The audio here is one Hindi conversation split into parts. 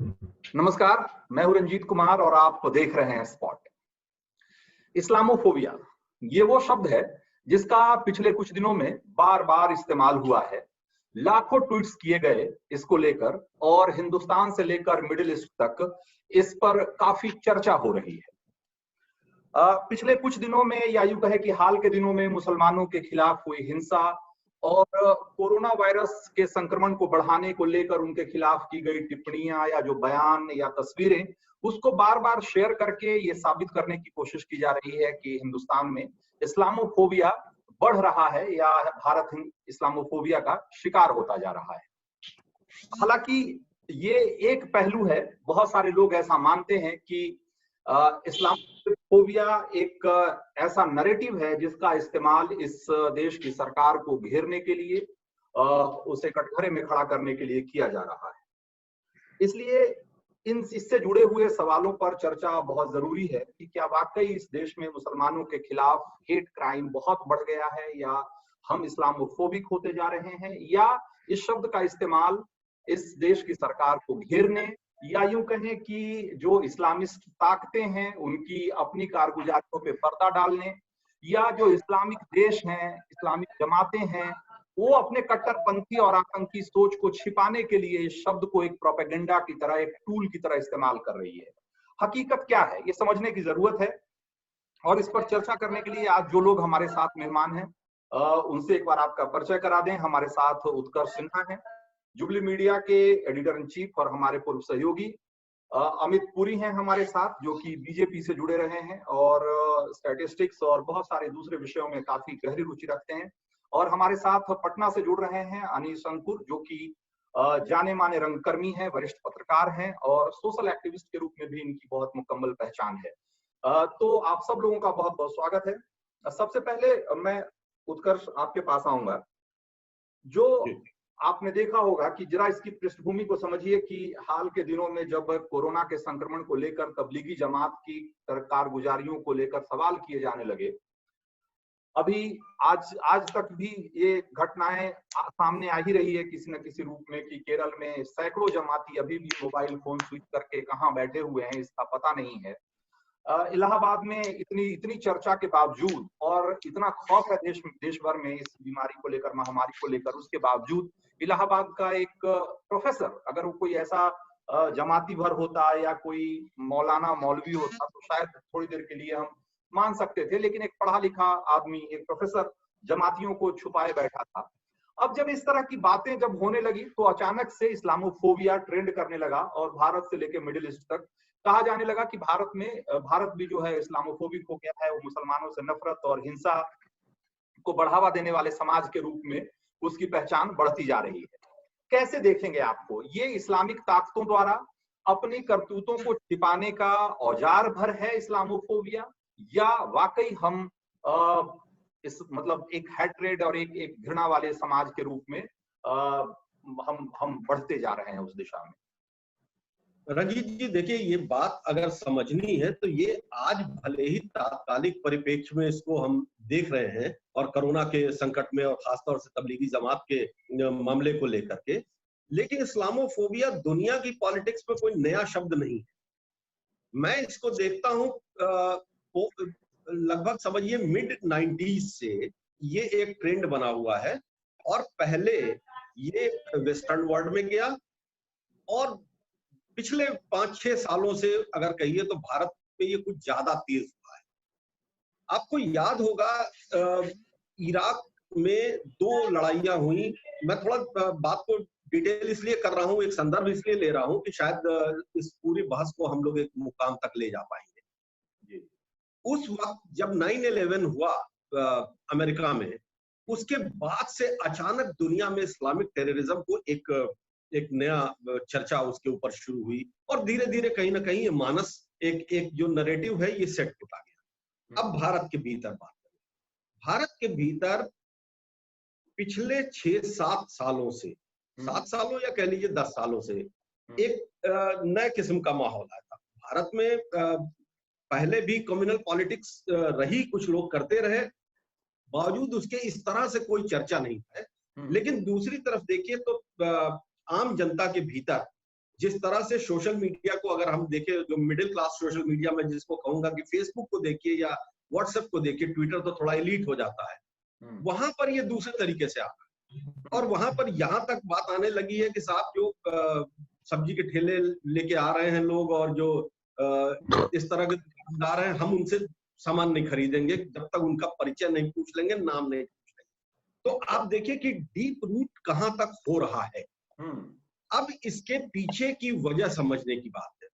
नमस्कार, मैं हूं रंजीत कुमार और आप देख रहे हैं स्पॉट। इस्लामोफोबिया ये वो शब्द है जिसका पिछले कुछ दिनों में बार बार इस्तेमाल हुआ है। लाखों ट्वीट्स किए गए इसको लेकर और हिंदुस्तान से लेकर मिडिल ईस्ट तक इस पर काफी चर्चा हो रही है। पिछले कुछ दिनों में या यूं कहे कि हाल के दिनों में मुसलमानों के खिलाफ हुई हिंसा और कोरोना वायरस के संक्रमण को बढ़ाने को लेकर उनके खिलाफ की गई टिप्पणियां या जो बयान या तस्वीरें, उसको बार बार शेयर करके ये साबित करने की कोशिश की जा रही है कि हिंदुस्तान में इस्लामोफोबिया बढ़ रहा है या भारत इस्लामोफोबिया का शिकार होता जा रहा है। हालांकि ये एक पहलू है, बहुत सारे लोग ऐसा मानते हैं कि इस्लामोफोबिया एक ऐसा नैरेटिव है जिसका इस्तेमाल इस देश की सरकार को घेरने के लिए, उसे कटघरे में खड़ा करने के लिए किया जा रहा है। इसलिए इससे जुड़े हुए सवालों पर चर्चा बहुत जरूरी है कि क्या वाकई इस देश में मुसलमानों के खिलाफ हेट क्राइम बहुत बढ़ गया है या हम इस्लामोफोबिक होते जा रहे हैं, या इस शब्द का इस्तेमाल इस देश की सरकार को घेरने या यूं कहें कि जो इस्लामिस्ट ताकतें हैं उनकी अपनी कारगुजारियों पे पर्दा डालने, या जो इस्लामिक देश हैं, इस्लामिक जमातें हैं, वो अपने कट्टरपंथी और आतंकी सोच को छिपाने के लिए इस शब्द को एक प्रोपेगेंडा की तरह, एक टूल की तरह इस्तेमाल कर रही है। हकीकत क्या है ये समझने की जरूरत है और इस पर चर्चा करने के लिए आज जो लोग हमारे साथ मेहमान हैं उनसे एक बार आपका परिचय करा दें। हमारे साथ उत्कर्ष सिन्हा हैं, जुबली मीडिया के एडिटर इन चीफ और हमारे पूर्व सहयोगी। अमित पुरी हैं हमारे साथ, जो कि बीजेपी से जुड़े रहे हैं और स्टैटिस्टिक्स और बहुत सारे दूसरे विषयों में काफी गहरी रुचि रखते हैं। और हमारे साथ पटना से जुड़ रहे हैं अनीश अंकुर, जो कि जाने माने रंगकर्मी हैं, वरिष्ठ पत्रकार हैं और सोशल एक्टिविस्ट के रूप में भी इनकी बहुत मुकम्मल पहचान है। तो आप सब लोगों का बहुत बहुत स्वागत है। सबसे पहले मैं उत्कर्ष आपके पास आऊंगा। जो आपने देखा होगा कि जरा इसकी पृष्ठभूमि को समझिए कि हाल के दिनों में जब कोरोना के संक्रमण को लेकर तबलीगी जमात की कारगुजारियों को लेकर सवाल किए जाने लगे, अभी आज तक भी ये घटनाएं सामने आ ही रही है किसी न किसी रूप में कि केरल में सैकड़ों जमाती अभी भी मोबाइल फोन स्विच करके कहाँ बैठे हुए हैं इसका पता नहीं है। इलाहाबाद में इतनी चर्चा के बावजूद और इतना खौफ है देश भर में इस बीमारी को लेकर, महामारी को लेकर, उसके बावजूद इलाहाबाद का एक प्रोफेसर, अगर वो कोई ऐसा जमाती भर होता या कोई मौलाना मौलवी होता तो शायद थोड़ी देर के लिए हम मान सकते थे, लेकिन एक पढ़ा लिखा आदमी, एक प्रोफेसर जमातियों को छुपाए बैठा था। अब जब इस तरह की बातें जब होने लगी तो अचानक से इस्लामोफोबिया ट्रेंड करने लगा और भारत से लेकर मिडिल ईस्ट तक कहा जाने लगा कि भारत भी जो है इस्लामोफोबिक हो गया है, वो मुसलमानों से नफरत और हिंसा को बढ़ावा देने वाले समाज के रूप में उसकी पहचान बढ़ती जा रही है। कैसे देखेंगे आपको ये इस्लामिक ताकतों द्वारा अपनी करतूतों को छिपाने का औजार भर है इस्लामोफोबिया, या वाकई हम इस मतलब एक हैट्रेड और एक घृणा वाले समाज के रूप में हम बढ़ते जा रहे हैं उस दिशा में? रंजीत जी, देखिए, ये बात अगर समझनी है तो ये आज भले ही तात्कालिक परिप्रेक्ष्य में इसको हम देख रहे हैं और कोरोना के संकट में और खासतौर से तबलीगी जमात के मामले को लेकर के, लेकिन इस्लामोफोबिया दुनिया की पॉलिटिक्स में कोई नया शब्द नहीं है। मैं इसको देखता हूँ लगभग समझिए मिड 90s से ये एक ट्रेंड बना हुआ है और पहले ये वेस्टर्न वर्ल्ड में गया और पिछले 5-6 सालों से अगर कहिए तो भारत में ये कुछ ज्यादा तेज हुआ है। आपको याद होगा इराक में 2 लड़ाइयां हुई। मैं थोड़ा बात को डिटेल इसलिए कर रहा हूं, एक संदर्भ इसलिए ले रहा हूं कि शायद इस पूरी बहस को हम लोग एक मुकाम तक ले जा पाएंगे। उस वक्त जब 9/11 हुआ अमेरिका में, उसके बाद से अचानक दुनिया में इस्लामिक टेररिज्म को एक नया चर्चा उसके ऊपर शुरू हुई और धीरे धीरे कहीं ना कहीं ये मानस एक जो नैरेटिव है ये सेट होता गया। अब भारत के भीतर बात करें, भारत के भीतर पिछले 6-7 सालों से, 7 सालों या कह लीजिए 10 सालों से एक नए किस्म का माहौल आया था। भारत में पहले भी कम्युनल पॉलिटिक्स रही, कुछ लोग करते रहे, बावजूद उसके इस तरह से कोई चर्चा नहीं है। लेकिन दूसरी तरफ देखिए तो आम जनता के भीतर जिस तरह से सोशल मीडिया को अगर हम देखें, जो मिडिल क्लास सोशल मीडिया में जिसको कहूंगा कि फेसबुक को देखिए या व्हाट्सएप को देखिए, ट्विटर तो थोड़ा एलीट हो जाता है, वहां पर ये दूसरे तरीके से आता है। और वहां पर यहाँ तक बात आने लगी है कि साहब जो सब्जी के ठेले लेके आ रहे हैं लोग और जो इस तरह के दुकानदार हैं, हम उनसे सामान नहीं खरीदेंगे जब तक उनका परिचय नहीं पूछ लेंगे, नाम नहीं पूछ लेंगे। तो आप देखिए कि डीप रूट कहाँ तक हो रहा है। अब इसके पीछे की वजह समझने की बात है।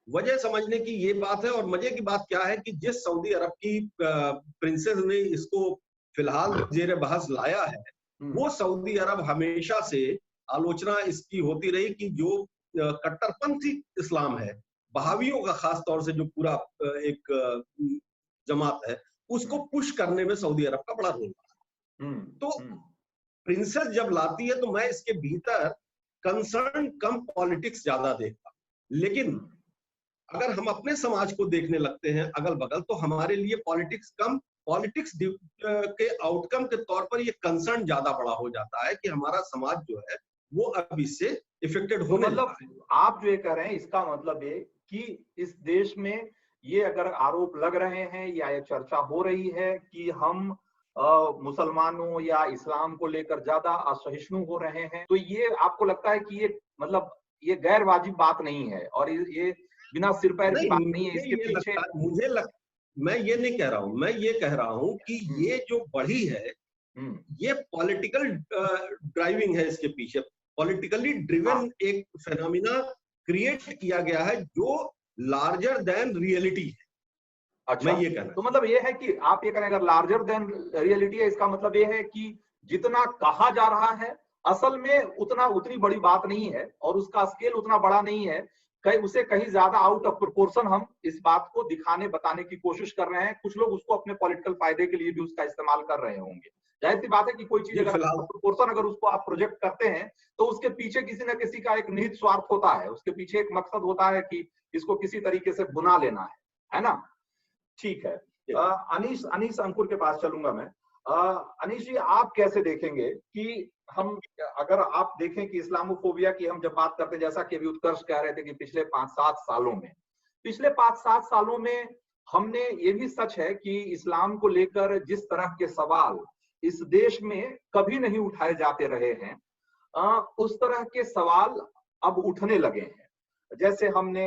वजह समझने की ये बात है, और मजे की बात क्या है कि जिस सऊदी अरब की प्रिंसेस ने इसको फिलहाल जेर बहस लाया है, वो सऊदी अरब हमेशा से आलोचना इसकी होती रही कि जो कट्टरपंथी इस्लाम है, बहावियों का खास तौर से जो पूरा एक जमात है, उसको पुश करने में सऊदी अरब का बड़ा रोल है। तो प्रिंसेस जब लाती है तो मैं इसके भीतर कंसर्न कम पॉलिटिक्स ज्यादा देखता, लेकिन अगर हम अपने समाज को देखने लगते हैं अगल बगल, तो हमारे लिए पॉलिटिक्स कम, पॉलिटिक्स के आउटकम के तौर पर ये कंसर्न ज्यादा बड़ा हो जाता है कि हमारा समाज जो है वो अब इससे इफेक्टेड होने मतलब आप जो ये कह रहे हैं इसका मतलब ये कि इस देश में ये अगर आरोप लग रहे हैं या ये चर्चा हो रही है कि हम मुसलमानों या इस्लाम को लेकर ज्यादा असहिष्णु हो रहे हैं, तो ये आपको लगता है कि ये मतलब ये गैर वाजिब बात नहीं है और ये बिना सिर पैर की बात नहीं है, इसके पीछे मैं ये नहीं कह रहा हूं, मैं ये कह रहा हूं कि ये जो बढ़ी है ये पॉलिटिकल ड्राइविंग है, इसके पीछे पॉलिटिकली ड्रिवन एक फेनोमिना क्रिएट किया गया है जो लार्जर देन रियलिटी है। अच्छा, मैं ये कहना तो मतलब ये है कि आप ये करें अगर लार्जर देन रियलिटी है, इसका मतलब ये है कि जितना कहा जा रहा है असल में उतनी बड़ी बात नहीं है और उसका स्केल उतना बड़ा नहीं है, उसे कहीं ज्यादा आउट ऑफ प्रोपोर्शन हम इस बात को दिखाने बताने की कोशिश कर रहे हैं। कुछ लोग उसको अपने पॉलिटिकल फायदे के लिए भी उसका इस्तेमाल कर रहे होंगे। जाहिर सी बात है कि कोई चीज अगर प्रोपोर्शन अगर उसको आप प्रोजेक्ट करते हैं तो उसके पीछे किसी न किसी का एक निहित स्वार्थ होता है, उसके पीछे एक मकसद होता है कि इसको किसी तरीके से बुना लेना है ना। ठीक है, अनीस अंकुर के पास चलूंगा मैं। अनीश जी, आप कैसे देखेंगे कि हम अगर आप देखें कि इस्लामोफोबिया की हम जब बात करते हैं, जैसा कि अभी उत्कर्ष कह रहे थे कि पिछले 5-7 सालों में हमने, ये भी सच है कि इस्लाम को लेकर जिस तरह के सवाल इस देश में कभी नहीं उठाए जाते रहे हैं, उस तरह के सवाल अब उठने लगे हैं। जैसे हमने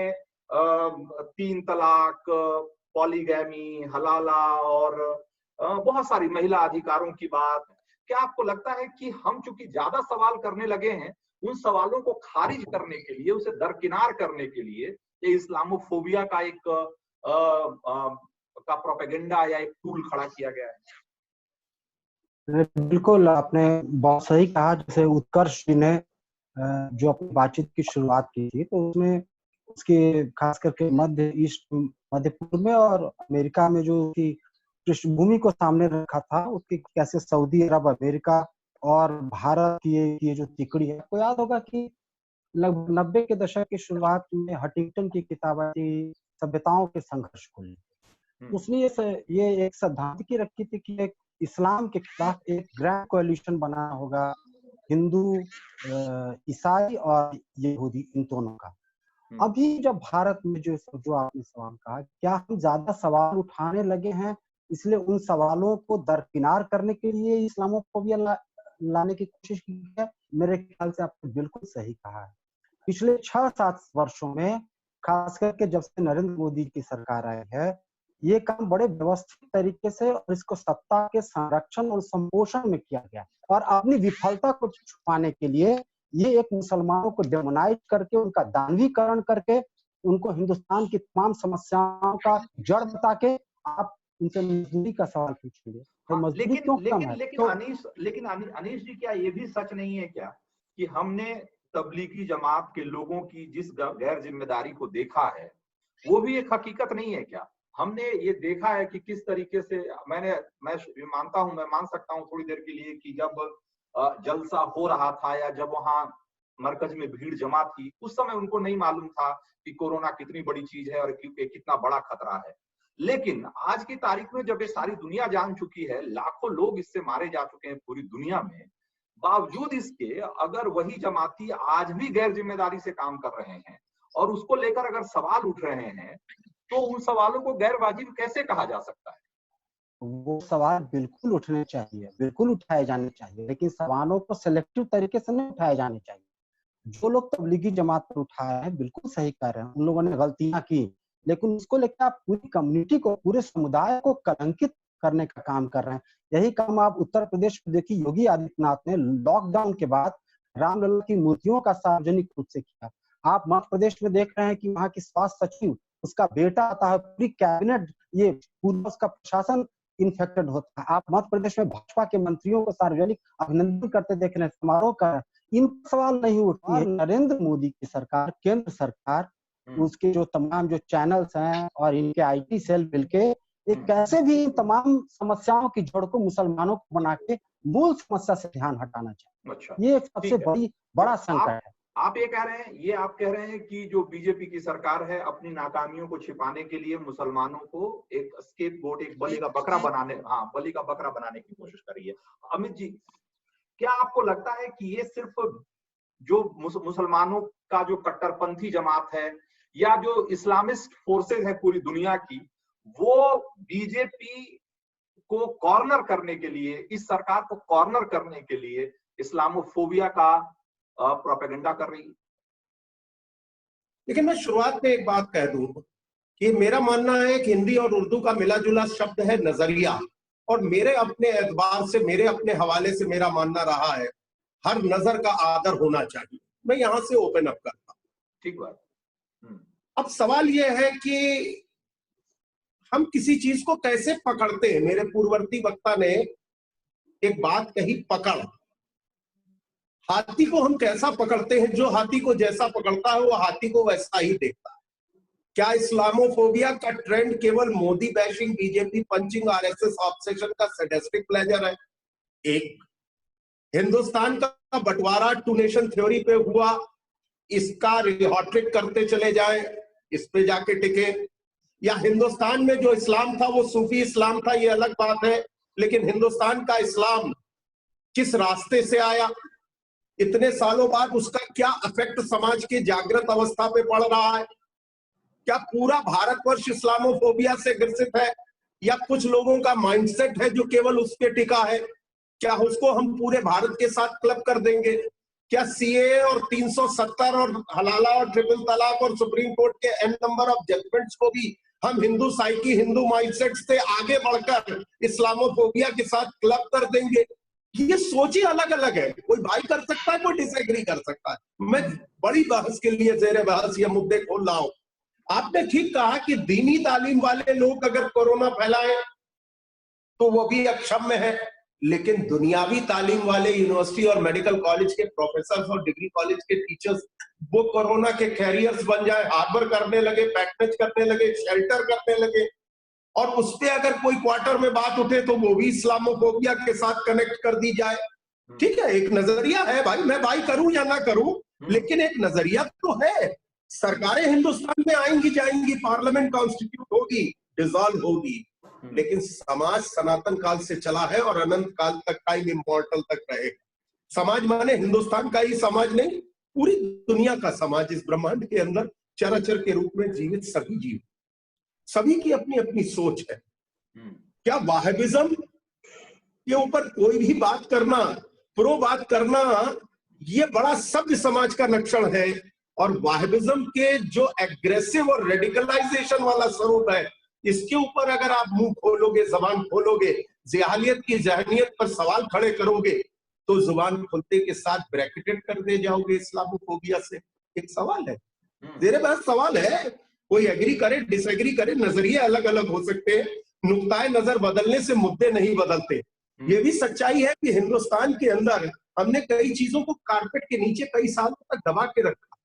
3 तलाक, पॉलीगैमी, हलाला और बहुत सारी महिला अधिकारों की बात। क्या आपको लगता है कि हम चूंकि ज्यादा सवाल करने लगे हैं, उन सवालों को खारिज करने के लिए, उसे दरकिनार करने के लिए ये इस्लामोफोबिया का एक का प्रोपेगेंडा या एक टूल खड़ा किया गया है? बिल्कुल, आपने बहुत सही कहा। जैसे उत्कर्ष जी ने जो अपनी बातचीत की शुरुआत की थी, तो उसमें उसके खास करके मध्य पूर्व में और अमेरिका में जो उसकी पृष्ठभूमि को सामने रखा था, उसकी कैसे सऊदी अरब, अमेरिका और भारत की ये जो तिकड़ी है। आपको याद होगा कि लगभग 90 के दशक की शुरुआत में हंटिंगटन की किताब थी सभ्यताओं के संघर्ष को लेकर। उसने ये एक सिद्धांत की रखी थी कि एक इस्लाम के खिलाफ एक ग्रैंड कोएलिशन बनाना होगा, हिंदू, ईसाई और यहूदी, इन दोनों का। अभी जब भारत में जो आपने सवाल कहा, क्या हम ज्यादा सवाल उठाने लगे हैं इसलिए उन सवालों को दरकिनार करने के लिए इस्लामोफोबिया लाने की कोशिश की है? मेरे ख्याल से आपने बिल्कुल सही कहा है। पिछले 6-7 वर्षों में, खास करके जब से नरेंद्र मोदी की सरकार आई है, ये काम बड़े व्यवस्थित तरीके से और इसको सत्ता के संरक्षण और संपोषण में किया गया, और अपनी विफलता को छुपाने के लिए ये एक मुसलमानों को डेमोनाइज करके, उनका दानवीकरण करके, उनको हिंदुस्तान की तमाम समस्याओं का जड़ बता के आप उनसे मजदूरी का सवाल पूछेंगे तो मजदूरी क्यों कम है? लेकिन अनीश जी, क्या ये भी सच नहीं है क्या कि हमने तबलीगी जमात के लोगों की जिस गैर जिम्मेदारी को देखा है, वो भी एक हकीकत नहीं है क्या? हमने ये देखा है कि किस तरीके से मैं मान सकता हूँ थोड़ी देर के लिए कि जब जलसा हो रहा था या जब वहां मरकज में भीड़ जमा थी, उस समय उनको नहीं मालूम था कि कोरोना कितनी बड़ी चीज है और कितना बड़ा खतरा है। लेकिन आज की तारीख में जब ये सारी दुनिया जान चुकी है, लाखों लोग इससे मारे जा चुके हैं पूरी दुनिया में, बावजूद इसके अगर वही जमाती आज भी गैर जिम्मेदारी से काम कर रहे हैं और उसको लेकर अगर सवाल उठ रहे हैं, तो उन सवालों को गैर वाजिब कैसे कहा जा सकता है? वो सवाल बिल्कुल उठने चाहिए, बिल्कुल उठाए जाने चाहिए, लेकिन सवालों को सिलेक्टिव तरीके से नहीं उठाए जाने चाहिए। जो लोग तबलीगी जमात पर उठाए हैं, बिल्कुल सही कर रहे हैं, उन लोगों ने गलतियां की, लेकिन उसको लेकर आप पूरी कम्युनिटी को, पूरे समुदाय को कलंकित करने का काम कर रहे हैं। यही काम आप उत्तर प्रदेश में देखिए, योगी आदित्यनाथ ने लॉकडाउन के बाद रामलला की मूर्तियों का सार्वजनिक रूप से किया। आप मध्य प्रदेश में देख रहे हैं कि वहां की स्वास्थ्य सचिव, उसका बेटा आता है, पूरी कैबिनेट, ये पूरा उसका प्रशासन इन्फेक्टेड होता है। आप मध्य प्रदेश में भाजपा के मंत्रियों को सार्वजनिक अभिनंदन करते देख रहे हैं, समारोह कर, इन सवाल नहीं उठती है। नरेंद्र मोदी की सरकार, केंद्र सरकार, उसके जो तमाम जो चैनल्स हैं और इनके आईटी सेल मिलके एक कैसे भी इन तमाम समस्याओं की जड़ को मुसलमानों को बना के मूल समस्या से ध्यान हटाना चाहिए। अच्छा, ये सबसे बड़ा संकट है। आप ये कह रहे हैं, ये आप कह रहे हैं कि जो बीजेपी की सरकार है अपनी नाकामियों को छिपाने के लिए मुसलमानों को एक स्केपगोट, एक बलि का बकरा बनाने की कोशिश कर रही है। अमित जी, क्या आपको लगता है कि ये सिर्फ जो मुसलमानों का जो कट्टरपंथी जमात है या जो इस्लामिस्ट फोर्सेज है पूरी दुनिया की, वो बीजेपी को कॉर्नर करने के लिए, इस सरकार को कॉर्नर करने के लिए इस्लामोफोबिया का प्रोपेगेंडा कर रही है? लेकिन मैं शुरुआत में एक बात कह दूं कि मेरा मानना है कि हिंदी और उर्दू का मिला जुला शब्द है नजरिया, और मेरे अपने एतबार से, मेरे अपने हवाले से मेरा मानना रहा है हर नजर का आदर होना चाहिए। मैं यहां से ओपन अप करता हूं। ठीक बात। अब सवाल यह है कि हम किसी चीज को कैसे पकड़ते हैं। मेरे पूर्ववर्ती वक्ता ने एक बात कही, पकड़। हाथी को हम कैसा पकड़ते हैं? जो हाथी को जैसा पकड़ता है वो हाथी को वैसा ही देखता है। क्या इस्लामोफोबिया का ट्रेंड केवल Modi bashing, BJP punching, RSS obsession का सैडिस्टिक प्लेजर है? एक हिंदुस्तान का बंटवारा टू नेशन थ्योरी पे हुआ, इसका रिहॉट्रिक करते चले जाए, इस पे जाके टिके, या हिंदुस्तान में जो इस्लाम था वो सूफी इस्लाम था, ये अलग बात है, लेकिन हिंदुस्तान का इस्लाम किस रास्ते से आया, इतने सालों बाद उसका क्या इफेक्ट समाज के जागृत अवस्था पे पड़ रहा है? क्या पूरा भारतवर्ष इस्लामोफोबिया से ग्रसित है, या कुछ लोगों का माइंडसेट है जो केवल उस पे टिका है? क्या उसको हम पूरे भारत के साथ क्लब कर देंगे? क्या सीए और 370 और हलाला और ट्रिपल तलाक और सुप्रीम कोर्ट के एन नंबर ऑफ जजमेंट्स को भी हम हिंदू साइकी, हिंदू माइंडसेट से आगे बढ़कर इस्लामोफोबिया के साथ क्लब कर देंगे? ये सोच ही अलग अलग है। कोई भाई कर सकता है, कोई डिसएग्री कर सकता है। मैं बड़ी बहस के लिए ज़ेरे बहस ये मुद्दे खोल रहा हूं। आपने ठीक कहा कि दीनी तालीम वाले लोग अगर कोरोना फैलाएं तो वो भी अक्षम्य है, लेकिन दुनियावी तालीम वाले यूनिवर्सिटी और मेडिकल कॉलेज के प्रोफेसर और डिग्री कॉलेज के टीचर्स वो कोरोना के कैरियर्स बन जाए, हार्बर करने लगे, पैकेज करने लगे, शेल्टर करने लगे, और उस पे अगर कोई क्वार्टर में बात उठे तो वो भी इस्लामोफोबिया के साथ कनेक्ट कर दी जाए। ठीक है, एक नजरिया है भाई, मैं भाई करूं या ना करूं, लेकिन एक नजरिया तो है। सरकारें हिंदुस्तान में आएंगी जाएंगी, पार्लियामेंट कॉन्स्टिट्यूट होगी, डिसॉल्व होगी, लेकिन समाज सनातन काल से चला है और अनंत काल तक, टाइम इमॉर्टल तक रहेगा। समाज माने हिंदुस्तान का ही समाज नहीं, पूरी दुनिया का समाज। इस ब्रह्मांड के अंदर चराचर के रूप में जीवित सभी जीव, सभी की अपनी अपनी सोच है। क्या वाहबिज्म के ऊपर कोई भी बात करना, प्रो बात करना, ये बड़ा सभ्य समाज का लक्षण है। और वाहबिज्म के जो एग्रेसिव और रेडिकलाइजेशन वाला स्वरूप है, इसके ऊपर अगर आप मुंह खोलोगे, जबान खोलोगे, जिहालियत की जहनियत पर सवाल खड़े करोगे, तो जुबान खुलते के साथ ब्रैकेटेड कर दे जाओगे इस्लामोफोबिया से। एक सवाल है, तेरे पास सवाल है, कोई एग्री करे, डिसएग्री करे, नजरिए अलग अलग हो सकते हैं, नुक्ताए नजर बदलने से मुद्दे नहीं बदलते। ये भी सच्चाई है कि हिंदुस्तान के अंदर हमने कई चीजों को कारपेट के नीचे कई सालों तक दबा के रखा,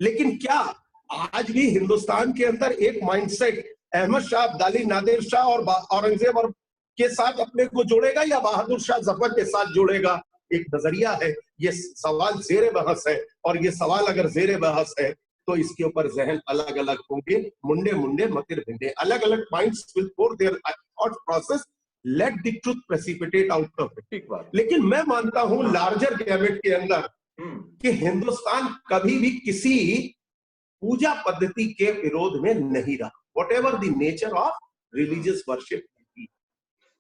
लेकिन क्या आज भी हिंदुस्तान के अंदर एक माइंडसेट अहमद शाह, अब्दाली, नादिर शाह और औरंगजेब और के साथ अपने को जोड़ेगा या बहादुर शाह जफर के साथ जोड़ेगा? एक नजरिया है। ये सवाल जेरे बहस है, और ये सवाल अगर जेरे बहस है तो इसके ऊपर जहन अलग अलग होंगे, मुंडे मुंडे मतिर भिंडे, अलग अलग minds will for their thought process, let the truth precipitate out of it. ठीक बात। लेकिन मैं मानता हूं लार्जर गैमेट के अंदर कि हिंदुस्तान कभी भी किसी पूजा पद्धति के विरोध में नहीं रहा, what ever the nature of religious worship.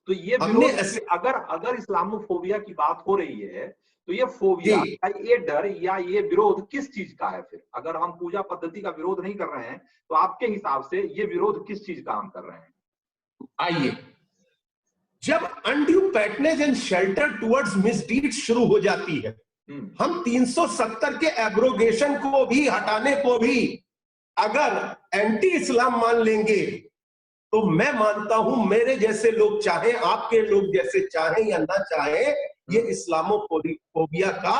तो ये विरोध, अगर इस्लामोफोबिया की बात हो रही है तो ये फोबिया या ये डर या ये विरोध किस चीज का है फिर? अगर हम पूजा पद्धति का विरोध नहीं कर रहे हैं तो आपके हिसाब से ये विरोध किस चीज का हम कर रहे हैं? आइए, जब undue patronage and shelter towards misdeeds शुरू हो जाती है, हम 370 के एब्रोगेशन को भी हटाने को भी अगर एंटी इस्लाम मान लेंगे तो मैं मानता हूं मेरे जैसे लोग चाहे, आपके लोग जैसे चाहे या ना चाहे, ये इस्लामोफोबिया का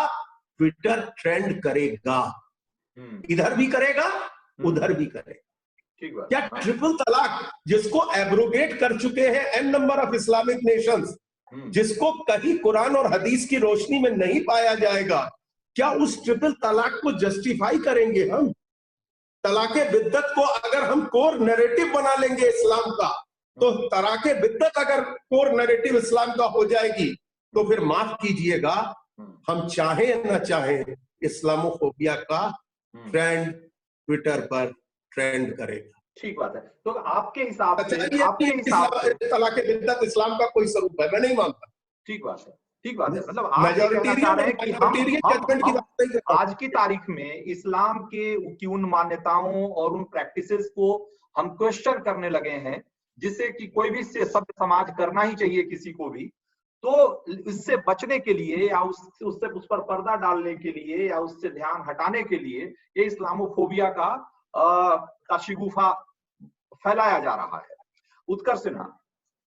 ट्विटर ट्रेंड करेगा। इधर भी करेगा, उधर भी करेगा। क्या ट्रिपल तलाक जिसको एब्रोगेट कर चुके हैं an number of Islamic nations, जिसको कहीं कुरान और हदीस की रोशनी में नहीं पाया जाएगा, क्या उस ट्रिपल तलाक को जस्टिफाई करेंगे हम? तलाके बिद्दत को अगर हम कोर नैरेटिव बना लेंगे इस्लाम का, तो तलाके बिद्दत अगर कोर नैरेटिव इस्लाम का हो जाएगी तो फिर माफ कीजिएगा, हम चाहे न चाहे इस्लामोफोबिया का ट्रेंड ट्विटर पर ट्रेंड करेगा। ठीक बात है। तो आपके हिसाब से तलाके बिद्दत इस्लाम का कोई स्वरूप है? मैं नहीं मानता। ठीक बात है, ठीक बात है। मतलब आप कहना रहे हैं कि आज की तारीख में इस्लाम की उन मान्यताओं और उन प्रैक्टिसेस को हम क्वेश्चन करने लगे हैं, जिससे कि कोई भी सभ्य समाज करना ही चाहिए किसी को भी, तो इससे बचने के लिए या उससे उस पर पर्दा डालने के लिए या उससे ध्यान हटाने के लिए ये इस्लामोफोबिया का शिगुफा फैलाया जा रहा है। उत्कर्ष सिन्हा,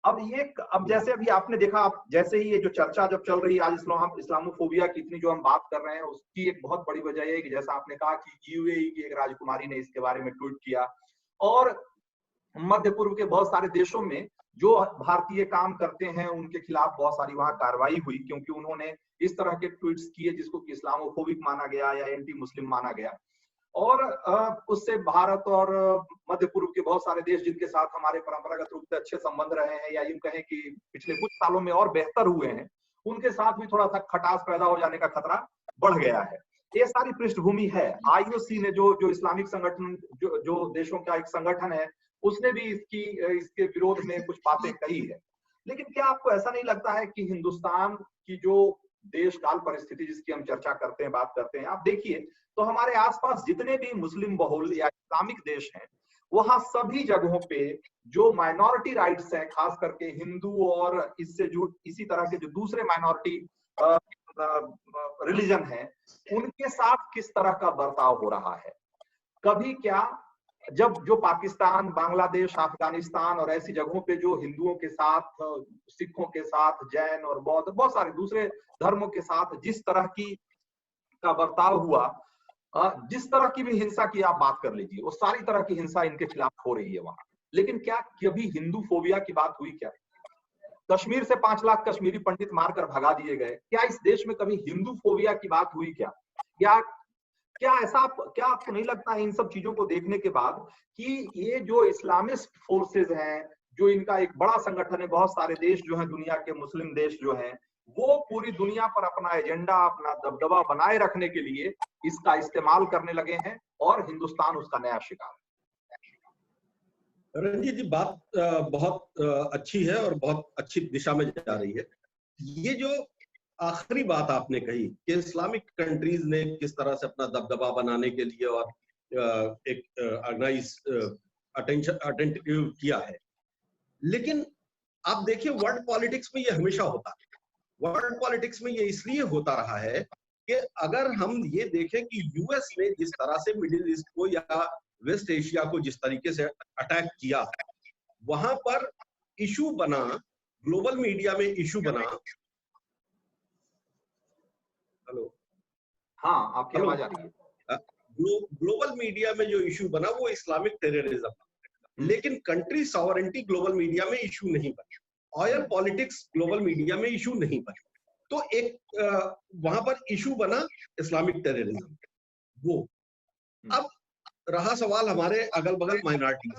अब जैसे अभी आपने देखा, आप जैसे ही ये जो चर्चा जब चल रही है आज इस्लामोफोबिया की इतनी जो हम बात कर रहे हैं, उसकी एक बहुत बड़ी वजह है कि जैसा आपने कहा कि यूएई की एक राजकुमारी ने इसके बारे में ट्वीट किया, और मध्य पूर्व के बहुत सारे देशों में जो भारतीय काम करते हैं उनके खिलाफ बहुत सारी वहां कार्रवाई हुई, क्योंकि उन्होंने इस तरह के ट्वीट्स किए जिसको कि इस्लामोफोबिक माना गया या एंटी मुस्लिम माना गया। और उससे भारत और मध्य पूर्व के बहुत सारे देश जिनके साथ हमारे परंपरागत रूप से अच्छे संबंध रहे हैं, या यूं कहें कि पिछले कुछ सालों में और बेहतर हुए हैं, उनके साथ भी थोड़ा सा खटास पैदा हो जाने का खतरा बढ़ गया है। ये सारी पृष्ठभूमि है। आईओसी ने जो इस्लामिक संगठन जो देशों का एक संगठन है, उसने भी इसके विरोध में कुछ बातें कही है। लेकिन क्या आपको ऐसा नहीं लगता है कि हिंदुस्तान की जो देश काल परिस्थिति जिसकी हम चर्चा करते हैं, बात करते हैं, आप देखिए तो हमारे आसपास जितने भी मुस्लिम बहुल या इस्लामिक देश हैं, वहां सभी जगहों पे जो माइनॉरिटी राइट्स हैं, खास करके हिंदू और इसी तरह के जो दूसरे माइनॉरिटी रिलीजन हैं, उनके साथ किस तरह का बर्ताव हो रहा है? कभी क्या जब जो पाकिस्तान, बांग्लादेश, अफगानिस्तान और ऐसी जगहों पे जो हिंदुओं के साथ, सिखों के साथ, जैन और बौद्ध, बहुत सारे दूसरे धर्मों के साथ जिस तरह का बर्ताव हुआ, जिस तरह की भी हिंसा की आप बात कर लीजिए, वो सारी तरह की हिंसा इनके खिलाफ हो रही है वहां। लेकिन क्या कभी हिंदू फोबिया की बात हुई? क्या कश्मीर से 5 लाख कश्मीरी पंडित मारकर भगा दिए गए? क्या इस देश में कभी हिंदू फोबिया की बात हुई? क्या आपको नहीं लगता है इन सब चीजों को देखने के बाद कि ये जो इस्लामिस्ट फोर्सेज हैं, जो इनका एक बड़ा संगठन है, बहुत सारे देश जो हैं, दुनिया के मुस्लिम देश जो हैं, वो पूरी दुनिया पर अपना एजेंडा, अपना दबदबा बनाए रखने के लिए इसका इस्तेमाल करने लगे हैं और हिंदुस्तान उसका नया शिकार है? रंजीत जी, बात बहुत अच्छी है और बहुत अच्छी दिशा में जा रही है। ये जो आखिरी बात आपने कही कि इस्लामिक कंट्रीज ने किस तरह से अपना दबदबा बनाने के लिए और एक ऑर्गेनाइज अटेंटिव किया है, लेकिन आप देखिए वर्ल्ड पॉलिटिक्स में ये हमेशा होता है। वर्ल्ड पॉलिटिक्स में ये इसलिए होता रहा है कि अगर हम ये देखें कि यूएस ने जिस तरह से मिडिल ईस्ट को या वेस्ट एशिया को जिस तरीके से अटैक किया, वहां पर इशू बना, ग्लोबल मीडिया में इशू बना। हेलो, हाँ, आपकी आवाज आ रही है। ग्लोबल मीडिया में जो इशू बना वो इस्लामिक टेररिज्म, लेकिन कंट्री सॉवरेंटी ग्लोबल मीडिया में इशू नहीं बनी, ऑयल पॉलिटिक्स ग्लोबल मीडिया में इशू नहीं बनी। तो एक वहां पर इशू बना इस्लामिक टेररिज्म। वो अब रहा सवाल हमारे अगल बगल माइनॉरिटी,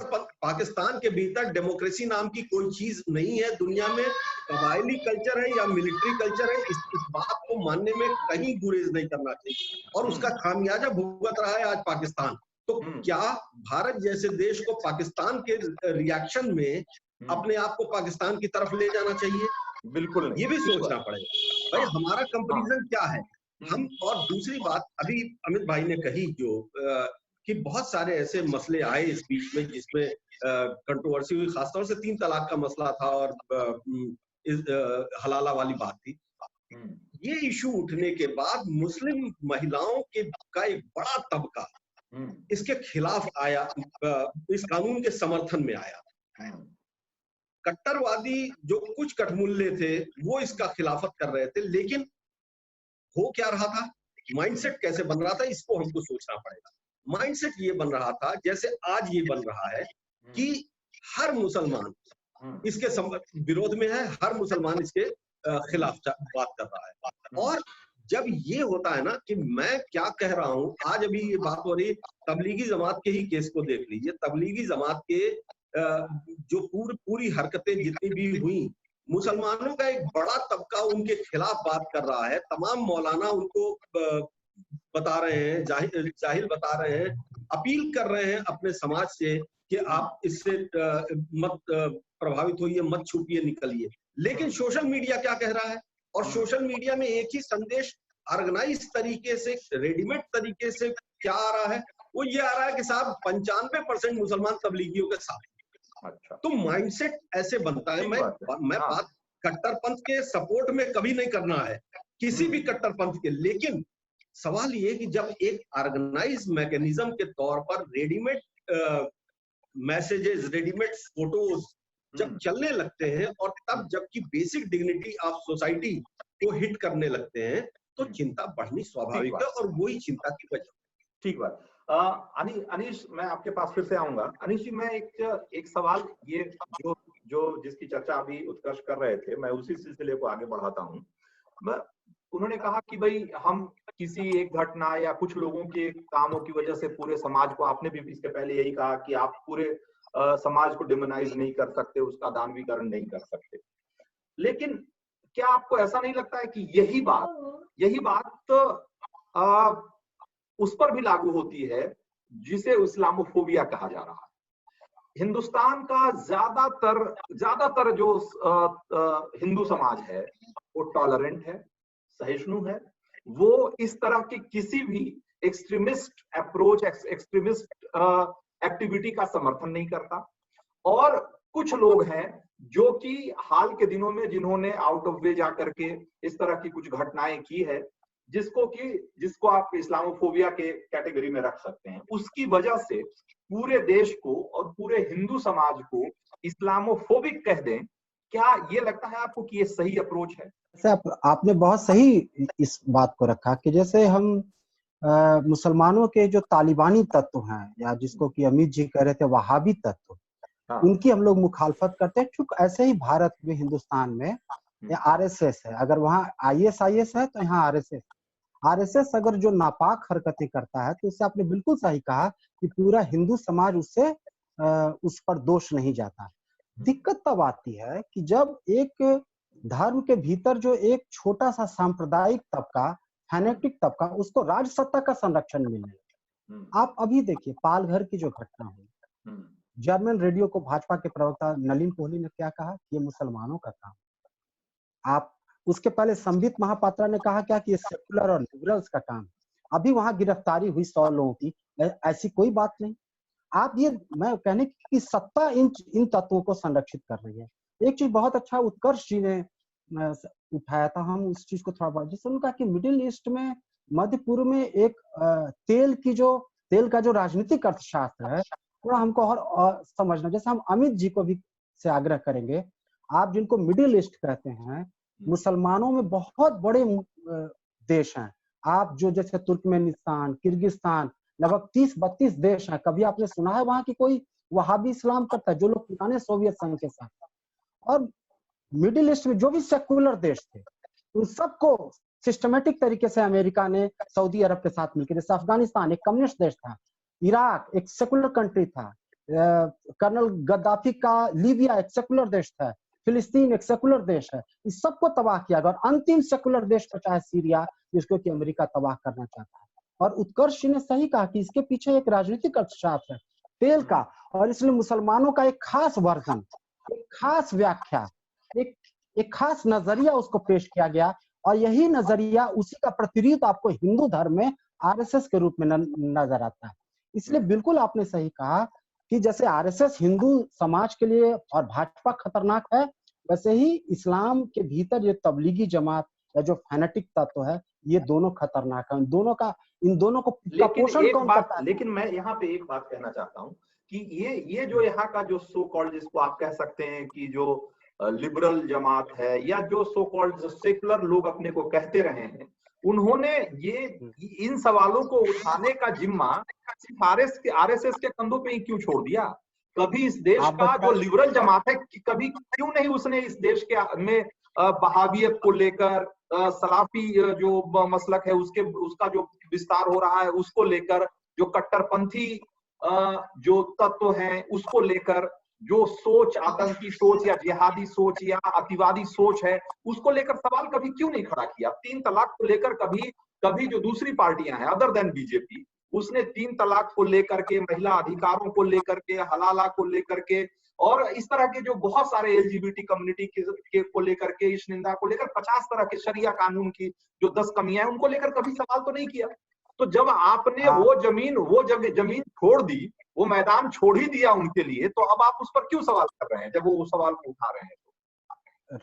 पाकिस्तान के भीतर डेमोक्रेसी नाम की कोई चीज नहीं है दुनिया में, कबायली कल्चर है या मिलिट्री कल्चर है, इस बात को मानने में कहीं गुरेज नहीं करना चाहिए, और उसका खामियाजा भुगत रहा है आज पाकिस्तान। तो क्या भारत जैसे देश को पाकिस्तान के रिएक्शन में अपने आप को पाकिस्तान की तरफ ले जाना चाहिए? बिल्कुल नहीं, ये भी सोचना पड़ेगा भाई हमारा कंपैरिजन क्या है हम। और दूसरी बात अभी अमित भाई ने कही जो कि बहुत सारे ऐसे मसले आए इस बीच में जिसमें कंट्रोवर्सी हुई, खासतौर से 3 तलाक का मसला था और हलाला वाली बात थी। ये इशू उठने के बाद मुस्लिम महिलाओं के का एक बड़ा तबका इसके खिलाफ आया, इस कानून के समर्थन में आया। कट्टरवादी जो कुछ कठमुल्ले थे वो इसका खिलाफत कर रहे थे, लेकिन हो क्या रहा था, माइंडसेट कैसे बन रहा था, इसको हमको सोचना पड़ेगा। माइंडसेट ये बन रहा था जैसे आज ये बन रहा है कि हर मुसलमान इसके विरोध में है, हर मुसलमान इसके खिलाफ बात कर रहा है। और जब ये होता है ना कि मैं क्या कह रहा हूं, आज अभी ये बात हो रही तबलीगी जमात के ही केस को देख लीजिए। तबलीगी जमात के जो पूरी हरकतें जितनी भी हुई, मुसलमानों का एक बड़ा तबका उनके खिलाफ बात कर रहा है। तमाम मौलाना उनको बता रहे हैं, जाहिल बता रहे हैं, अपील कर रहे हैं अपने समाज से कि आप इससे मत प्रभावित होइए, मत छुपिए, निकलिए। लेकिन सोशल मीडिया क्या कह रहा है, और सोशल मीडिया में एक ही संदेश ऑर्गेनाइज तरीके से, रेडीमेड तरीके से क्या आ रहा है, वो ये आ रहा है कि साहब 95% मुसलमान तबलीगियों के साथ। अच्छा, तो माइंडसेट ऐसे बनता है। मैं बात कट्टरपंथ के सपोर्ट में कभी नहीं करना है, किसी भी कट्टरपंथ के, लेकिन सवाल ये कि जब एक ऑर्गेनाइज मैकेनिज्म के तौर पर रेडीमेड मैसेजेस, रेडीमेड फोटोज जब चलने लगते हैं, और तब जबकि बेसिक डिग्निटी ऑफ सोसाइटी को हिट करने लगते हैं, तो चिंता बढ़नी स्वाभाविक है, और वही चिंता की वजह। ठीक बात। अनीश, मैं आपके पास फिर से आऊंगा। अनीश जी, मैं एक सवाल, ये जो जिसकी चर्चा अभी उत्कर्ष कर रहे थे, मैं उसी सिलसिले को आगे बढ़ाता हूँ। उन्होंने कहा कि भाई हम किसी एक घटना या कुछ लोगों के कामों की वजह से पूरे समाज को, आपने भी इसके पहले यही कहा कि आप पूरे समाज को डिमोनाइज नहीं कर सकते, उसका दानवीकरण नहीं कर सकते। लेकिन क्या आपको ऐसा नहीं लगता है कि यही बात उस पर भी लागू होती है जिसे इस्लामोफोबिया कहा जा रहा है? हिंदुस्तान का ज्यादातर जो हिंदू समाज है वो टॉलरेंट है, सहिष्णु है, वो इस तरह की किसी भी एक्सट्रीमिस्ट अप्रोच, एक्सट्रीमिस्ट एक्टिविटी का समर्थन नहीं करता। और कुछ लोग हैं जो कि हाल के दिनों में जिन्होंने आउट ऑफ वे जाकर के इस तरह की कुछ घटनाएं की है, जिसको आप इस्लामोफोबिया के कैटेगरी में रख सकते हैं, उसकी वजह से पूरे देश को और पूरे हिंदू समाज को इस्लामोफोबिक कह दें। क्या ये लगता है आपको कि ये सही अप्रोच है? आपने बहुत सही इस बात को रखा कि जैसे हम मुसलमानों के जो तालिबानी तत्व हैं, या जिसको कि अमित जी कह रहे थे वहाबी तत्व, उनकी हम लोग मुखालफत करते हैं। चूंकि ऐसे ही भारत में, हिंदुस्तान में आरएसएस है, अगर वहाँ आईएसआईएस है तो यहाँ आरएसएस अगर जो नापाक हरकतें करता है, तो इससे आपने बिल्कुल सही कहा कि पूरा हिंदू समाज उससे उस पर दोष नहीं जाता। दिक्कत तब आती है कि जब एक धर्म के भीतर जो एक छोटा सा सांप्रदायिक तबका, फैनेटिक तबका, उसको राज सत्ता का संरक्षण मिलने लगे। आप अभी देखिए पालघर की जो घटना हुई, जर्मन रेडियो को भाजपा के प्रवक्ता नलिन कोहली ने क्या कहा, ये मुसलमानों का काम। आप उसके पहले संबित महापात्रा ने कहा क्या कि ये सेकुलर और लिबरल्स का काम। अभी वहां गिरफ्तारी हुई 100 लोगों की, ऐसी कोई बात नहीं। आप ये, मैं कहने की सत्ता इन तत्वों को संरक्षित कर रही है। एक चीज बहुत अच्छा उत्कर्ष जी ने उठाया था, हम उस चीज को थोड़ा बहुत, जैसे उनका कि मिडिल ईस्ट में, मध्य पूर्व में एक तेल का जो राजनीतिक अर्थशास्त्र है, थोड़ा हमको और समझना। जैसे हम अमित जी को भी से आग्रह करेंगे, आप जिनको मिडिल ईस्ट कहते हैं, मुसलमानों में बहुत बड़े देश हैं। आप जो जैसे तुर्कमेनिस्तान, किर्गिस्तान, लगभग 30-32 देश हैं। कभी आपने सुना है वहां की कोई वहाबी इस्लाम करता है, जो लोग पुराने सोवियत संघ के साथ? और मिडिल ईस्ट में जो भी सेकुलर देश थे, उन सबको सिस्टमेटिक तरीके से अमेरिका ने सऊदी अरब के साथ मिलकर, जैसे अफगानिस्तान एक कम्युनिस्ट देश था, इराक एक सेकुलर कंट्री था, कर्नल गद्दाफी का लीबिया एक सेकुलर देश था, फिलिस्तीन एक सेकुलर देश है, इस सबको तबाह किया गया। और अंतिम सेकुलर देश बचा है सीरिया, जिसको कि अमेरिका तबाह करना चाहता है। और उत्कर्ष जी ने सही कहा कि इसके पीछे एक राजनीतिक अर्थशास्त्र है तेल का, और इसलिए मुसलमानों का एक खास वर्जन, एक खास व्याख्या, एक खास नजरिया उसको पेश किया गया। और यही नजरिया, उसी का प्रतिरूप आपको हिंदू धर्म में आरएसएस के रूप में नजर आता है। इसलिए बिल्कुल आपने सही कहा कि जैसे आरएसएस हिंदू समाज के लिए और भाजपा खतरनाक है, वैसे ही इस्लाम के भीतर ये तबलीगी जमात या जो फैनेटिक तत्व है, ये दोनों खतरनाक है। इन दोनों को पोषण कौन करता है? लेकिन मैं यहाँ पे एक बात कहना चाहता हूँ कि ये जो यहाँ का जो सो कॉल्ड, जिसको आप कह सकते हैं कि जो लिबरल जमात है, या जो सो कॉल्ड जो सेकुलर लोग अपने को कहते रहे हैं, उन्होंने ये इन सवालों को उठाने का जिम्मा सिर्फ आरएसएस के कंधों पे ही क्यों छोड़ दिया? कभी इस देश का जो लिबरल जमात है, कभी क्यों नहीं उसने इस देश के में बहावियत को लेकर, सलाफी जो मसलक है उसका जो विस्तार हो रहा है उसको लेकर, जो कट्टरपंथी जो तत्व हैं उसको लेकर, जो सोच, आतंकी सोच या जिहादी सोच या अतिवादी सोच है, उसको लेकर सवाल कभी क्यों नहीं खड़ा किया? 3 तलाक को लेकर कभी जो दूसरी पार्टियां हैं अदर देन बीजेपी, उसने 3 तलाक को लेकर के, महिला अधिकारों को लेकर के, हलाला को लेकर के, और इस तरह के जो बहुत सारे एलजीबीटी कम्युनिटी को लेकर के, इस निंदा को लेकर 50 तरह के शरिया कानून की जो 10 कमियां हैं, उनको लेकर कभी सवाल तो नहीं किया। तो जब आपने वो जमीन छोड़ दी, वो मैदान छोड़ ही दिया उनके लिए, तो अब आप उस पर क्यों सवाल कर रहे हैं जब वो सवाल को उठा रहे हैं?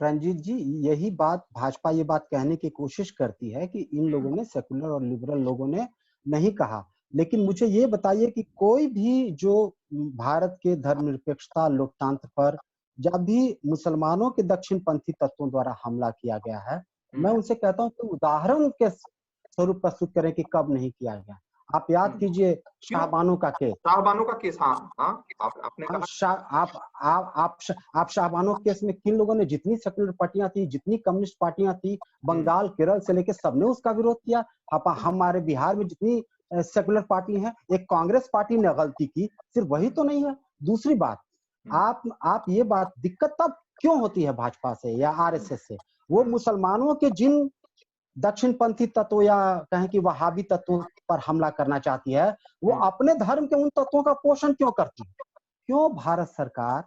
रंजीत जी, यही बात भाजपा ये बात कहने की कोशिश करती है कि इन लोगों ने, सेकुलर और लिबरल लोगों ने नहीं कहा। लेकिन मुझे ये बताइए कि कोई भी जो भारत के धर्मनिरपेक्षता, लोकतंत्र पर जब भी मुसलमानों के दक्षिणपंथी तत्वों द्वारा हमला किया गया है, मैं उनसे कहता हूं कि उदाहरण के स्वरूप प्रस्तुत करें कि कब नहीं किया गया। आप याद कीजिए शाहबानो का केस। आपने कहा आप शाहबानो केस में किन लोगों ने, जितनी सेकुलर पार्टियां थी, जितनी कम्युनिस्ट पार्टियां थी, बंगाल, केरल से लेकर सबने उसका विरोध किया। हमारे बिहार में जितनी सेकुलर पार्टी हैं, एक कांग्रेस पार्टी ने गलती की, सिर्फ वही तो नहीं है। दूसरी बात, आप ये बात, दिक्कत तब क्यों होती है भाजपा से या आरएसएस से? वो मुसलमानों के जिन दक्षिणपंथी तत्व या कहें कि वहाबी तत्वों पर हमला करना चाहती है, वो अपने धर्म के उन तत्वों का पोषण क्यों करती है? क्यों भारत सरकार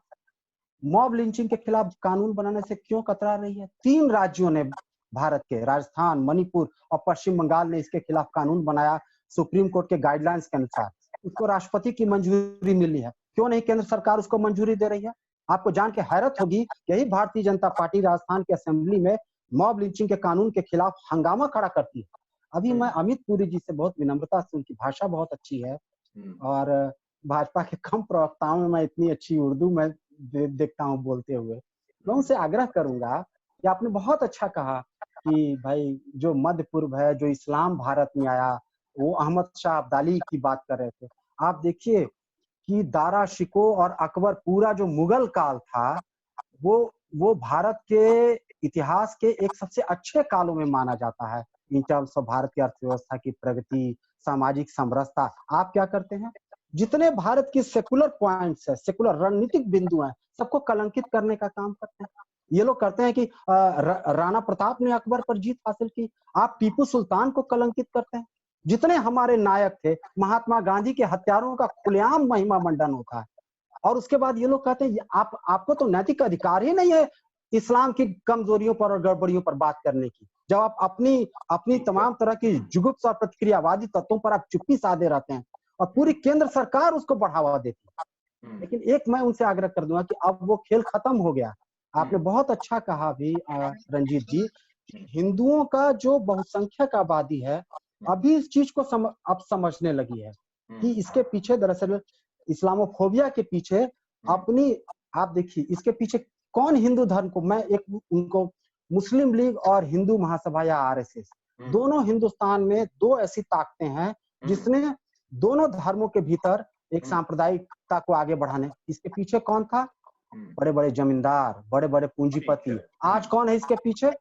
मॉब लिंचिंग के खिलाफ कानून बनाने से क्यों कतरा रही है? 3 राज्यों ने, भारत के राजस्थान, मणिपुर और पश्चिम बंगाल ने इसके खिलाफ कानून बनाया सुप्रीम कोर्ट के गाइडलाइंस के अनुसार। उसको राष्ट्रपति की मंजूरी मिली है, क्यों नहीं केंद्र सरकार उसको मंजूरी दे रही है? आपको जान के हैरत होगी, यही भारतीय जनता पार्टी राजस्थान की असेंबली में मॉब लिंचिंग के कानून के खिलाफ हंगामा खड़ा करती है। अभी मैं अमित पुरी जी से बहुत विनम्रता से, उनकी भाषा बहुत अच्छी है और भाजपा के कम प्रवक्ताओं में मैं इतनी अच्छी उर्दू में देखता हूँ बोलते हुए। मैं उनसे आग्रह करूंगा कि आपने बहुत अच्छा कहा कि भाई जो मध्य पूर्व है, जो इस्लाम भारत में आया, वो अहमद शाह अब्दाली की बात कर रहे थे। आप देखिए कि दारा शिको और अकबर, पूरा जो मुगल काल था, वो भारत के इतिहास के एक सबसे अच्छे कालों में माना जाता है इन टर्म्स ऑफ भारत की अर्थव्यवस्था की प्रगति, सामाजिक समरसता। आप क्या करते हैं, जितने भारत की सेकुलर पॉइंट्स है, सेकुलर रणनीतिक बिंदु हैं, सबको कलंकित करने का काम करते हैं। ये लोग करते हैं कि राणा प्रताप ने अकबर पर जीत हासिल की, आप टीपू सुल्तान को कलंकित करते हैं। जितने हमारे नायक थे, महात्मा गांधी के हत्यारों का खुलेआम महिमा मंडन होता है, और उसके बाद ये लोग कहते हैं आपको तो नैतिक अधिकार ही नहीं है इस्लाम की कमजोरियों पर और गड़बड़ियों पर बात करने की, जब आप अपनी तमाम तरह की जुगुप्स और प्रतिक्रियावादी तत्वों पर आप चुप्पी साधे रहते हैं और पूरी केंद्र सरकार उसको बढ़ावा देती है। लेकिन एक मैं उनसे आग्रह कर दूंगा कि अब वो खेल खत्म हो गया। आपने बहुत अच्छा कहा भी रंजीत जी, हिंदुओं का जो बहुसंख्यक आबादी है अभी इस चीज को अब समझने लगी है कि इसके पीछे दरअसल इस्लामोफोबिया के पीछे अपनी, आप देखिए इसके पीछे कौन हिंदू धर्म को, मैं एक उनको मुस्लिम लीग और हिंदू महासभा या आरएसएस, दोनों हिंदुस्तान में 2 ऐसी ताकतें हैं जिसने दोनों धर्मों के भीतर एक सांप्रदायिकता को आगे बढ़ाने, इसके पीछे कौन था? बड़े बड़े जमींदार, बड़े बड़े पूंजीपति। आज कौन है इसके पीछे?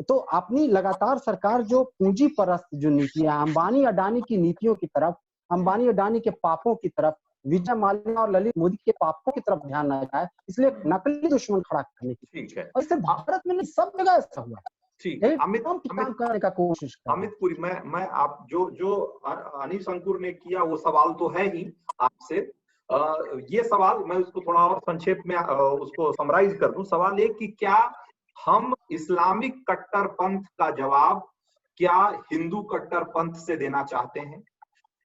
तो अपनी लगातार सरकार जो पूंजी परस्त जो नीतियां, अंबानी अडानी की नीतियों की तरफ अंबानी अडानी के पापों की तरफ, विजय माल्या और ललित मोदी के पापों की तरफ ध्यान न जाए, इसलिए एक नकली दुश्मन खड़ा करने की ठीक है। और इससे भारत में नहीं, सब जगह ऐसा हुआ है। ठीक है, अमित काम करने का कोशिश कर रहे हैं। अमित पुरी, मैं आप जो अनीश अंकुर ने किया वो सवाल तो है ही आपसे। ये सवाल मैं उसको थोड़ा और संक्षेप में उसको समराइज कर दूं। सवाल ये कि क्या हम इस्लामिक कट्टरपंथ का जवाब क्या हिंदू कट्टरपंथ से देना चाहते हैं?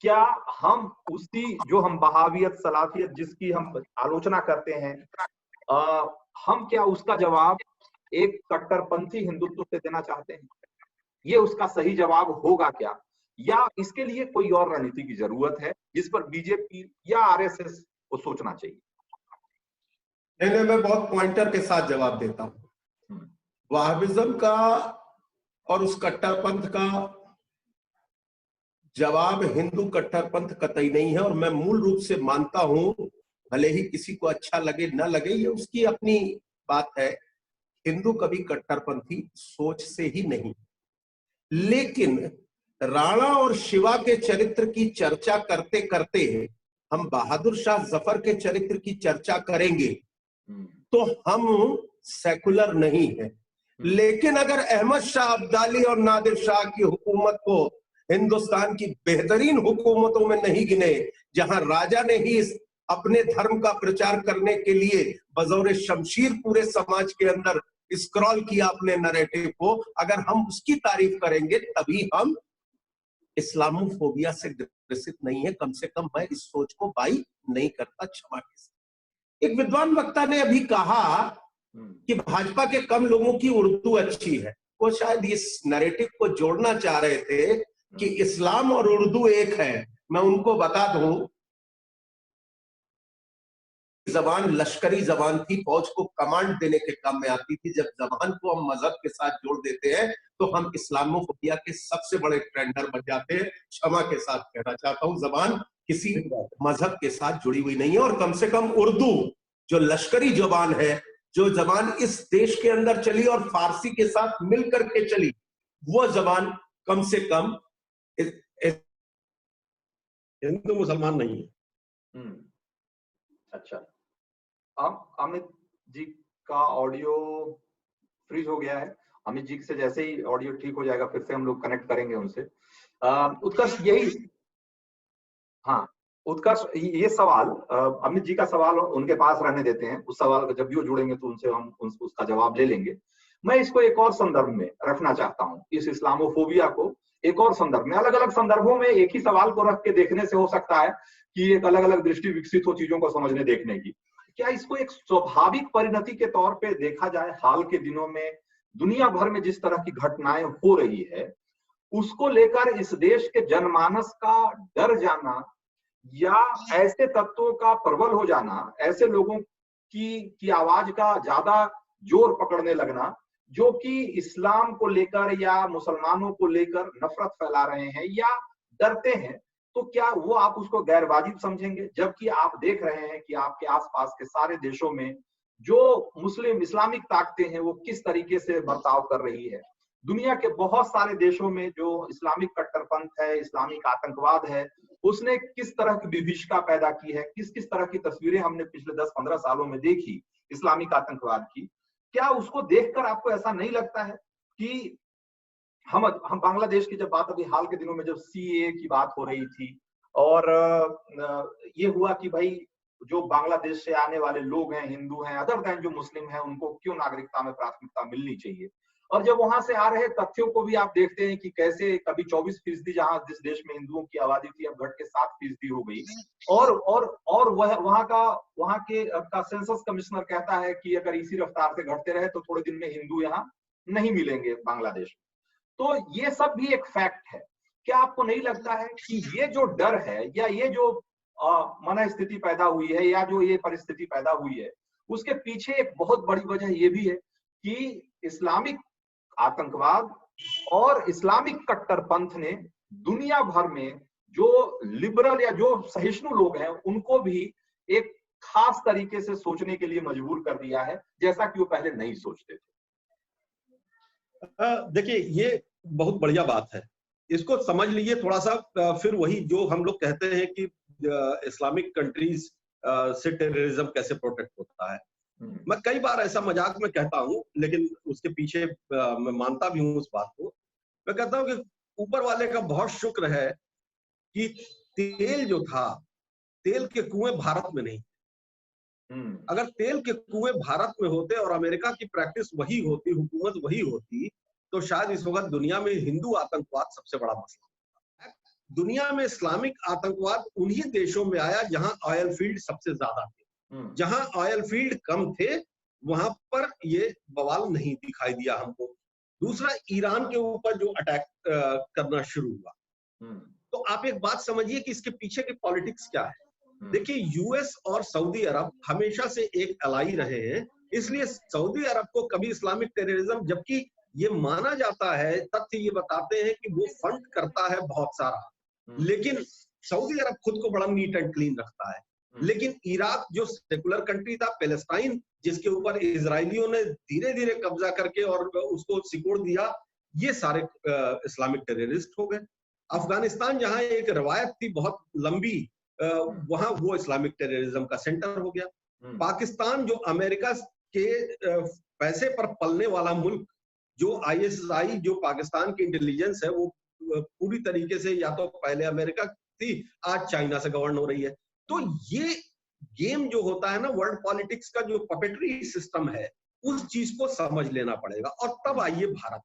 क्या हम उसी जो हम बहावियत सलाफियत जिसकी हम आलोचना करते हैं, हम क्या उसका जवाब एक कट्टरपंथी हिंदुत्व से देना चाहते हैं? ये उसका सही जवाब होगा क्या, या इसके लिए कोई और रणनीति की जरूरत है जिस पर बीजेपी या आरएसएस को सोचना चाहिए? नहीं, मैं बहुत पॉइंटर के साथ जवाब देता हूं। वहाबिज्म का और उस कट्टरपंथ का जवाब हिंदू कट्टरपंथ कतई नहीं है, और मैं मूल रूप से मानता हूं, भले ही किसी को अच्छा लगे न लगे, ये उसकी अपनी बात है, हिंदू कभी कट्टरपंथी सोच से ही नहीं। लेकिन राणा और शिवा के चरित्र की चर्चा करते करते हम बहादुर शाह जफर के चरित्र की चर्चा करेंगे तो हम सेकुलर नहीं है। लेकिन अगर अहमद शाह अब्दाली और नादिर शाह की हुकूमत को हिंदुस्तान की बेहतरीन हुकूमतों में नहीं गिने, जहां राजा ने ही अपने धर्म का प्रचार करने के लिए बजौरे शमशीर पूरे समाज के अंदर स्क्रॉल किया अपने नैरेटिव को, अगर हम उसकी तारीफ करेंगे तभी हम इस्लामोफोबिया से ग्रसित नहीं है। कम से कम मैं इस सोच को बाई नहीं करता, क्षमा के साथ। एक विद्वान वक्ता ने अभी कहा कि भाजपा के कम लोगों की उर्दू अच्छी है। वो शायद इस नैरेटिव को जोड़ना चाह रहे थे कि इस्लाम और उर्दू एक है। मैं उनको बता दूं, जबान लश्करी जबान थी, फौज को कमांड देने के काम में आती थी। जब जबान को हम मजहब के साथ जोड़ देते हैं तो हम इस्लामोफोबिया के सबसे बड़े ट्रेंडर बन जाते हैं। क्षमा के साथ कहना चाहता हूं, जबान किसी मजहब के साथ जुड़ी हुई नहीं है, और कम से कम उर्दू जो लश्करी जबान है, जो जबान इस देश के अंदर चली और फारसी के साथ मिलकर के चली, वो जबान कम से कम हिंदू मुसलमान नहीं है। अच्छा, अमित जी का ऑडियो फ्रीज हो गया है। अमित जी से जैसे ही ऑडियो ठीक हो जाएगा फिर से हम लोग कनेक्ट करेंगे उनसे। उत्कर्ष, यही, हाँ उत्कर्ष, ये सवाल अमित जी का सवाल उनके पास रहने देते हैं। उस सवाल का जब भी वो जुड़ेंगे तो उनसे हम उसका जवाब ले लेंगे। मैं इसको एक और संदर्भ में रखना चाहता हूँ, इस इस्लामोफोबिया को एक और संदर्भ में, अलग अलग संदर्भों में एक ही सवाल को रख के देखने से हो सकता है कि एक अलग अलग दृष्टि विकसित हो चीजों को समझने देखने की। क्या इसको एक स्वाभाविक परिणति के तौर पे देखा जाए? हाल के दिनों में दुनिया भर में जिस तरह की घटनाएं हो रही है, उसको लेकर इस देश के जनमानस का डर जाना या ऐसे तत्वों का प्रबल हो जाना, ऐसे लोगों की आवाज का ज्यादा जोर पकड़ने लगना जो कि इस्लाम को लेकर या मुसलमानों को लेकर नफरत फैला रहे हैं या डरते हैं, तो क्या वो आप उसको गैर वाजिब समझेंगे? जबकि आप देख रहे हैं कि आपके आसपास के सारे देशों में जो मुस्लिम इस्लामिक ताकतें हैं वो किस तरीके से बर्ताव कर रही है। दुनिया के बहुत सारे देशों में जो इस्लामिक कट्टरपंथ है, इस्लामिक आतंकवाद है, उसने किस तरह की विभीषिका पैदा की है, किस किस तरह की तस्वीरें हमने पिछले 10-15 सालों में देखी इस्लामिक आतंकवाद की। क्या उसको देखकर आपको ऐसा नहीं लगता है कि हम बांग्लादेश की जब बात अभी हाल के दिनों में जब सीए की बात हो रही थी और ये हुआ कि भाई जो बांग्लादेश से आने वाले लोग हैं, हिंदू हैं, अदर देन जो मुस्लिम हैं, उनको क्यों नागरिकता में प्राथमिकता मिलनी चाहिए, और जब वहां से आ रहे तथ्यों को भी आप देखते हैं कि कैसे कभी 24% जहां जिस देश में हिंदुओं की आबादी थी अब घट के 7% हो गई, और वहां के सेंसस कमिश्नर कहता है कि अगर इसी रफ्तार से घटते रहे तो थोड़े दिन में हिंदू यहाँ नहीं मिलेंगे बांग्लादेश में। तो ये सब भी एक फैक्ट है। क्या आपको नहीं लगता है कि ये जो डर है या ये जो मन स्थिति पैदा हुई है या जो ये परिस्थिति पैदा हुई है, उसके पीछे एक बहुत बड़ी वजह ये भी है कि इस्लामिक आतंकवाद और इस्लामिक कट्टरपंथ ने दुनिया भर में जो लिबरल या जो सहिष्णु लोग हैं उनको भी एक खास तरीके से सोचने के लिए मजबूर कर दिया है, जैसा कि वो पहले नहीं सोचते थे। देखिए, ये बहुत बढ़िया बात है इसको समझ लीजिए थोड़ा सा। फिर वही जो हम लोग कहते हैं कि इस्लामिक कंट्रीज से टेररिज्म कैसे प्रोटेक्ट होता है। मैं कई बार ऐसा मजाक में कहता हूँ, लेकिन उसके पीछे मैं मानता भी हूँ उस बात को। मैं कहता हूँ कि ऊपर वाले का बहुत शुक्र है कि तेल जो था, तेल के कुएं भारत में नहीं। अगर तेल के कुएं भारत में होते और अमेरिका की प्रैक्टिस वही होती, हुकूमत वही होती, तो शायद इस वक्त दुनिया में हिंदू आतंकवाद सबसे बड़ा मसला होता। दुनिया में इस्लामिक आतंकवाद उन्हीं देशों में आया जहां ऑयल फील्ड सबसे ज्यादा थे। जहां ऑयल फील्ड कम थे वहां पर ये बवाल नहीं दिखाई दिया हमको। दूसरा, ईरान के ऊपर जो अटैक करना शुरू हुआ, तो आप एक बात समझिए कि इसके पीछे की पॉलिटिक्स क्या है। देखिए, यूएस और सऊदी अरब हमेशा से एक अलाई रहे हैं, इसलिए सऊदी अरब को कभी इस्लामिक टेररिज्म, जबकि ये माना जाता है, तथ्य ये बताते हैं कि वो फंड करता है बहुत सारा, लेकिन सऊदी अरब खुद को बड़ा नीट एंड क्लीन रखता है। लेकिन इराक जो सेकुलर कंट्री था, पैलेस्टाइन जिसके ऊपर इजरायलियों ने धीरे धीरे कब्जा करके और उसको सिकोड़ दिया, ये सारे इस्लामिक टेररिस्ट हो गए। अफगानिस्तान जहां एक रवायत थी बहुत लंबी, वहां वो इस्लामिक टेररिज्म का सेंटर हो गया। पाकिस्तान जो अमेरिका के पैसे पर पलने वाला मुल्क, जो आईएसआई जो पाकिस्तान की इंटेलिजेंस है, वो पूरी तरीके से या तो पहले अमेरिका थी, आज चाइना से गवर्न हो रही है। तो ये गेम जो होता है ना, वर्ल्ड पॉलिटिक्स का जो पपेटरी सिस्टम है, उस चीज को समझ लेना पड़ेगा। और तब आइए भारत,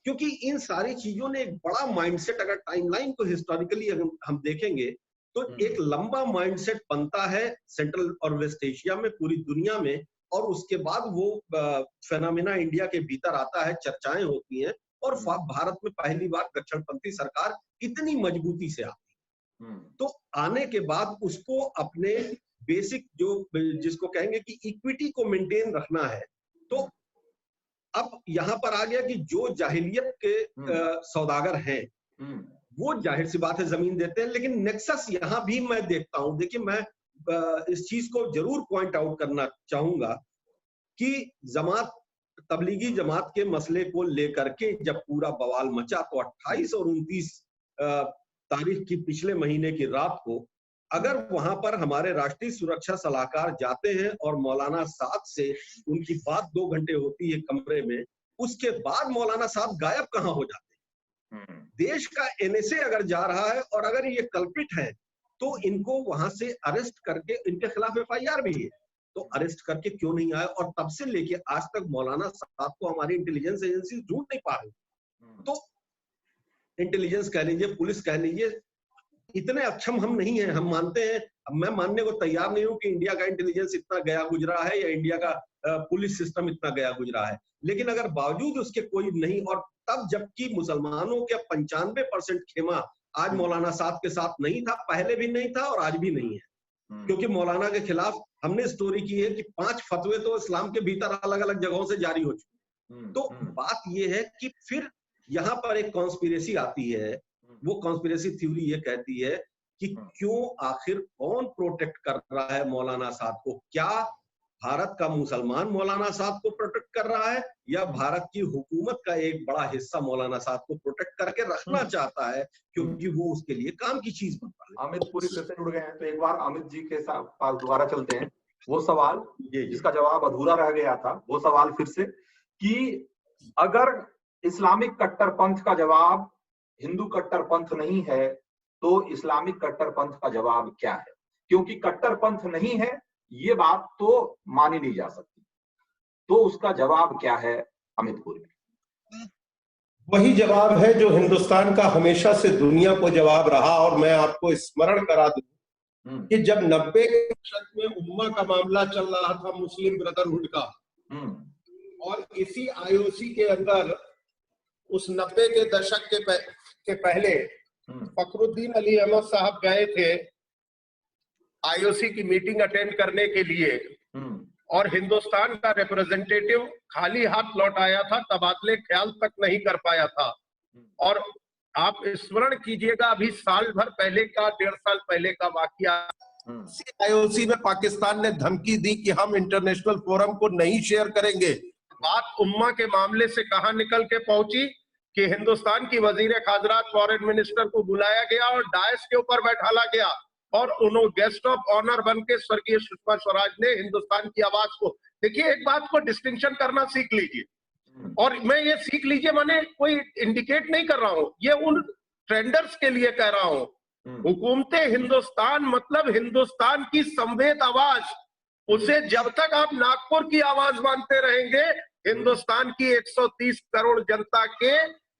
क्योंकि इन सारी चीजों ने एक बड़ा माइंडसेट, अगर टाइमलाइन को हिस्टोरिकली हम देखेंगे तो एक लंबा माइंडसेट बनता है सेंट्रल और वेस्ट एशिया में, पूरी दुनिया में, और उसके बाद वो फेनोमेना इंडिया के भीतर आता है, चर्चाएं होती हैं, और भारत में पहली बार दक्षिणपंथी सरकार इतनी मजबूती से आती है। तो आने के बाद उसको अपने बेसिक जो जिसको कहेंगे कि इक्विटी को मेंटेन रखना है। तो अब यहाँ पर आ गया कि जो जाहिलियत के सौदागर हैं, वो जाहिर सी बात है जमीन देते हैं, लेकिन नेक्सस यहाँ भी मैं देखता हूं। देखिए, मैं इस चीज को जरूर पॉइंट आउट करना चाहूंगा कि तबलीगी जमात के मसले को लेकर के जब पूरा बवाल मचा, तो 28 और 29 तारीख की पिछले महीने की रात को अगर वहां पर हमारे राष्ट्रीय सुरक्षा सलाहकार जाते हैं और मौलाना साहब से उनकी बात 2 घंटे होती है कमरे में, उसके बाद मौलाना साहब गायब कहाँ हो जाते हैं। देश का एनएसए अगर जा रहा है और अगर ये कल्पिट है तो इनको वहां से अरेस्ट करके, इनके खिलाफ एफआईआर भी है, तो अरेस्ट करके क्यों नहीं आए। और तब से लेके आज तक मौलाना साहब को हमारी इंटेलिजेंस एजेंसी ढूंढ नहीं पा रही। तो इंटेलिजेंस कह लीजिए, पुलिस कह लीजिए, इतने अक्षम हम नहीं हैं। हम मानते हैं, मैं मानने को तैयार नहीं हूं कि इंडिया का इंटेलिजेंस इतना गया गुजरा है या इंडिया का पुलिस सिस्टम इतना गया गुजरा है, लेकिन अगर बावजूद उसके कोई नहीं, और तब जबकि मुसलमानों के 95% खेमा आज मौलाना साहब के साथ नहीं था, पहले भी नहीं था और आज भी नहीं है, क्योंकि मौलाना के खिलाफ हमने स्टोरी की है कि 5 फतवे तो इस्लाम के भीतर अलग अलग जगहों से जारी हो चुके। तो बात यह है कि फिर यहाँ पर एक कॉन्स्पिरेसी आती है। वो कॉन्स्पिरेसी थ्योरी ये कहती है कि क्यों, आखिर कौन प्रोटेक्ट कर रहा है मौलाना साहब को? क्या भारत का मुसलमान मौलाना साहब को प्रोटेक्ट कर रहा है, या भारत की हुकूमत का एक बड़ा हिस्सा मौलाना साहब को प्रोटेक्ट करके रखना चाहता है, क्योंकि वो उसके लिए काम की चीज बन रहा है। अमित पूरी फिर से जुड़ गए हैं, तो एक बार अमित जी के पास दोबारा चलते हैं। वो सवाल जिसका जवाब अधूरा रह गया था, वो सवाल फिर से, कि अगर इस्लामिक कट्टरपंथ का जवाब हिंदू कट्टरपंथ नहीं है, तो इस्लामिक कट्टरपंथ का जवाब क्या है? क्योंकि कट्टरपंथ नहीं है, ये बात तो मानी नहीं जा सकती, तो उसका जवाब क्या है अमित पुरी? वही जवाब है जो हिंदुस्तान का हमेशा से दुनिया को जवाब रहा। और मैं आपको स्मरण करा दूं कि जब 90 के दशक में उम्मा का मामला चल रहा था, मुस्लिम ब्रदरहुड का, और इसी आईओसी के अंदर उस 90 के दशक के पहले फखरुद्दीन अली अहमद साहब गए थे आईओसी की मीटिंग अटेंड करने के लिए, और हिंदुस्तान का रिप्रेजेंटेटिव खाली हाथ लौट आया था, तबादले ख्याल तक नहीं कर पाया था। और आप स्मरण कीजिएगा, अभी साल भर पहले का, 1.5 साल पहले का वाकया, आईओसी में पाकिस्तान ने धमकी दी कि हम इंटरनेशनल फोरम को नहीं शेयर करेंगे। बात उम्मा के मामले से कहां निकल के पहुंची कि हिंदुस्तान की वजीर खाजरात फॉरेन मिनिस्टर को बुलाया गया और डायस के ऊपर बैठाला गया और उन्होंने गेस्ट ऑफ ऑनर बन के स्वर्गीय सुषमा स्वराज ने हिंदुस्तान की आवाज को, देखिए एक बात को डिस्टिंक्शन करना सीख लीजिए, और मैं ये सीख लीजिए मैंने कोई इंडिकेट नहीं कर रहा हूं, ये उन ट्रेंडर्स के लिए कह रहा हूं। हुकूमत हिंदुस्तान मतलब हिंदुस्तान की संवेद आवाज, उसे जब तक आप नागपुर की आवाज मानते रहेंगे, हिंदुस्तान की 130 करोड़ जनता के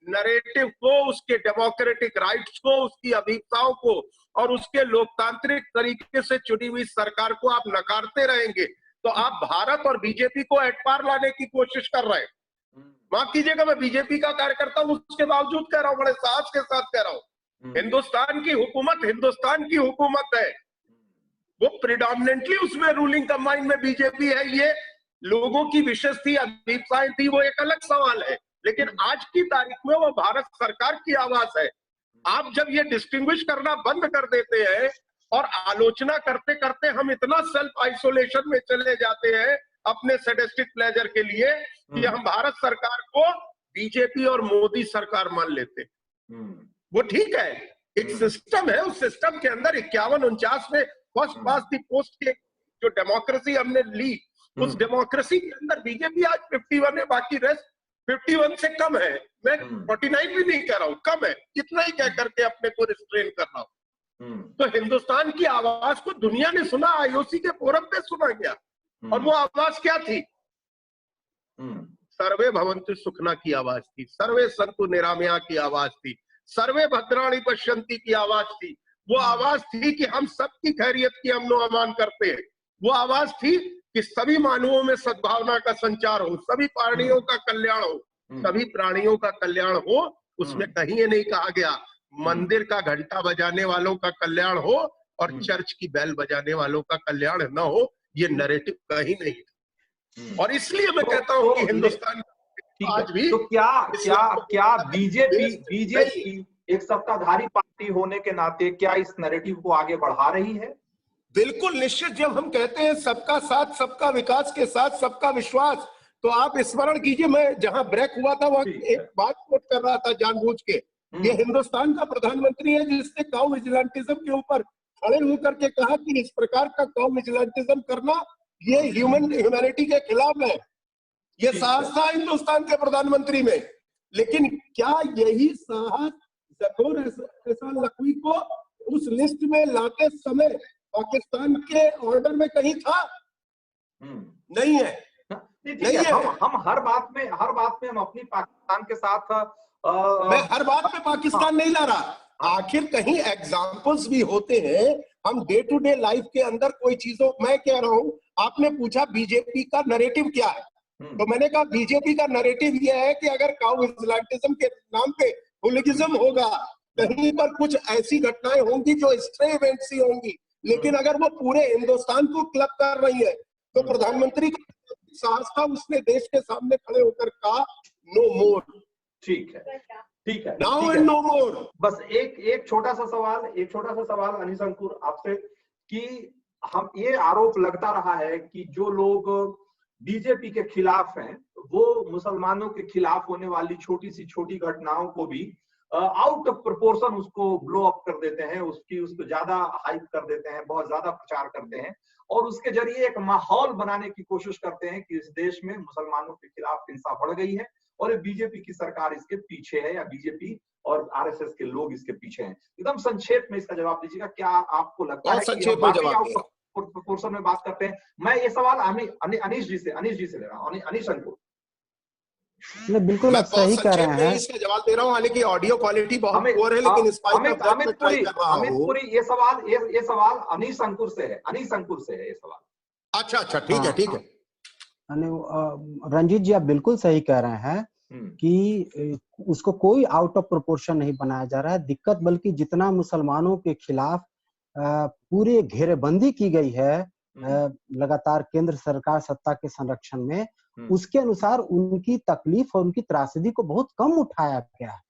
नरेटिव को, उसके डेमोक्रेटिक राइट्स को, उसकी अभिप्साओं को और उसके लोकतांत्रिक तरीके से चुनी हुई सरकार को आप नकारते रहेंगे, तो आप भारत और बीजेपी को एट पार लाने की कोशिश कर रहे हैं। माफ कीजिएगा, मैं बीजेपी का कार्यकर्ता हूं, उसके बावजूद कह रहा हूं, बड़े साहस के साथ कह रहा हूं, हिंदुस्तान की हुकूमत हिंदुस्तान की हुकूमत है, वो प्रिडोमिनेंटली उसमें रूलिंग कंबाइन में बीजेपी है। ये लोगों की विशेष थी, अभिप्साएं थी, वो एक अलग सवाल है, लेकिन आज की तारीख में वो भारत सरकार की आवाज है। आप जब ये डिस्टिंग्विश करना बंद कर देते हैं और आलोचना करते करते हम इतना सेल्फ आइसोलेशन में चले जाते हैं अपने सैडिस्टिक प्लेजर के लिए कि हम भारत सरकार को बीजेपी और मोदी सरकार मान लेते हैं। वो ठीक है, एक सिस्टम है, उस सिस्टम के अंदर 51-49 में फर्स्ट पास द पोस्ट के जो डेमोक्रेसी हमने ली, उस डेमोक्रेसी के अंदर बीजेपी आज 51 है, बाकी रेस्ट 51 से कम है। मैं 49 भी नहीं कह रहा हूं, कम है, इतना ही कह करके अपने को रिस्ट्रेन कर रहा हूं। तो हिंदुस्तान की आवाज को दुनिया ने सुना, आईओसी के फोरम पे सुना गया, और वो आवाज क्या थी? सर्वे भवन्तु सुखना की आवाज थी, सर्वे सन्तु निरामया की आवाज थी, सर्वे भद्राणि पश्यन्ति की आवाज थी। वो आवाज थी कि हम सबकी खैरियत की अमनो अमान करते हैं। वो आवाज थी कि सभी मानवों में सद्भावना का संचार हो, सभी प्राणियों का कल्याण हो, सभी प्राणियों का कल्याण हो। उसमें कहीं ये नहीं कहा गया मंदिर का घंटा बजाने वालों का कल्याण हो और चर्च की बेल बजाने वालों का कल्याण न हो, ये नैरेटिव कहीं नहीं था। और इसलिए मैं कहता हूं कि हिंदुस्तान आज भी तो क्या बीजेपी एक सत्ताधारी पार्टी होने के नाते क्या इस नैरेटिव को आगे बढ़ा रही है? बिल्कुल निश्चित। जब हम कहते हैं सबका साथ, सबका विकास के साथ सबका विश्वास, तो आप स्मरण कीजिए, मैं जहां ब्रेक हुआ था वहां एक बात कोट कर रहा था जानबूझ के। ये हिंदुस्तान का प्रधानमंत्री है जिसने काउ विजिलेंटिज्म के ऊपर खड़े होकर के कहा कि इस प्रकार का काउ विजिलेंटिज्म करना ये ह्यूमैनिटी के खिलाफ है। ये साहस था हिंदुस्तान के प्रधानमंत्री में। लेकिन क्या यही साहस ज़फर एहसान लखवी को उस लिस्ट में लाते समय पाकिस्तान के ऑर्डर में कहीं था? नहीं है। नहीं है। हम हर बात में हम अपनी पाकिस्तान के साथ मैं हर बात में पाकिस्तान नहीं ला रहा। आखिर कहीं एग्जाम्पल्स भी होते हैं। हम डे टू डे लाइफ के अंदर कोई चीजों, मैं कह रहा हूं, आपने पूछा बीजेपी का नैरेटिव क्या है, तो मैंने कहा बीजेपी का नैरेटिव यह है कि अगर काउ विजिलेंटिज्म के नाम पे हुलिगिज्म होगा, कहीं पर कुछ ऐसी घटनाएं होंगी जो स्ट्रे इवेंट्स ही होंगी, लेकिन अगर वो पूरे हिंदुस्तान को क्लब कर रही है, तो प्रधानमंत्री का साहस था, उसने देश के सामने खड़े होकर कहा नो मोर। ठीक है, नाउ एंड नो मोर। बस एक छोटा सा सवाल अनिश अंकुर आपसे, कि हम ये आरोप लगता रहा है कि जो लोग बीजेपी के खिलाफ हैं वो मुसलमानों के खिलाफ होने वाली छोटी घटनाओं को भी आउट ऑफ प्रोपोर्शन उसको ब्लो अप कर देते हैं, उसको ज्यादा हाइप कर देते हैं, बहुत ज्यादा प्रचार करते हैं और उसके जरिए एक माहौल बनाने की कोशिश करते हैं कि इस देश में मुसलमानों के खिलाफ हिंसा बढ़ गई है और ये बीजेपी की सरकार इसके पीछे है या बीजेपी और आरएसएस के लोग इसके पीछे हैं। एकदम संक्षेप में इसका जवाब दीजिएगा। क्या आपको लगता है कि प्रोपोर्शन में बात करते हैं? मैं ये सवाल अनीश जी से ले रहा हूँ। अनीश अंकुर, बिल्कुल आप सही कह रहे हैं। इसका जवाब दे रहा हूँ, हालांकि ऑडियो क्वालिटी बहुत पुअर है, लेकिन अमित पुरी, ये सवाल अनीश अंकुर से है ये सवाल। अच्छा, ठीक है। रंजीत जी, आप बिल्कुल सही कह रहे हैं कि उसको कोई आउट ऑफ प्रोपोर्शन नहीं बनाया जा रहा है। दिक्कत बल्कि जितना मुसलमानों के खिलाफ पूरे घेरेबंदी की गई है लगातार केंद्र सरकार सत्ता के संरक्षण में, उसके अनुसार उनकी तकलीफ और उनकी त्रासदी को बहुत कम उठाया गया है।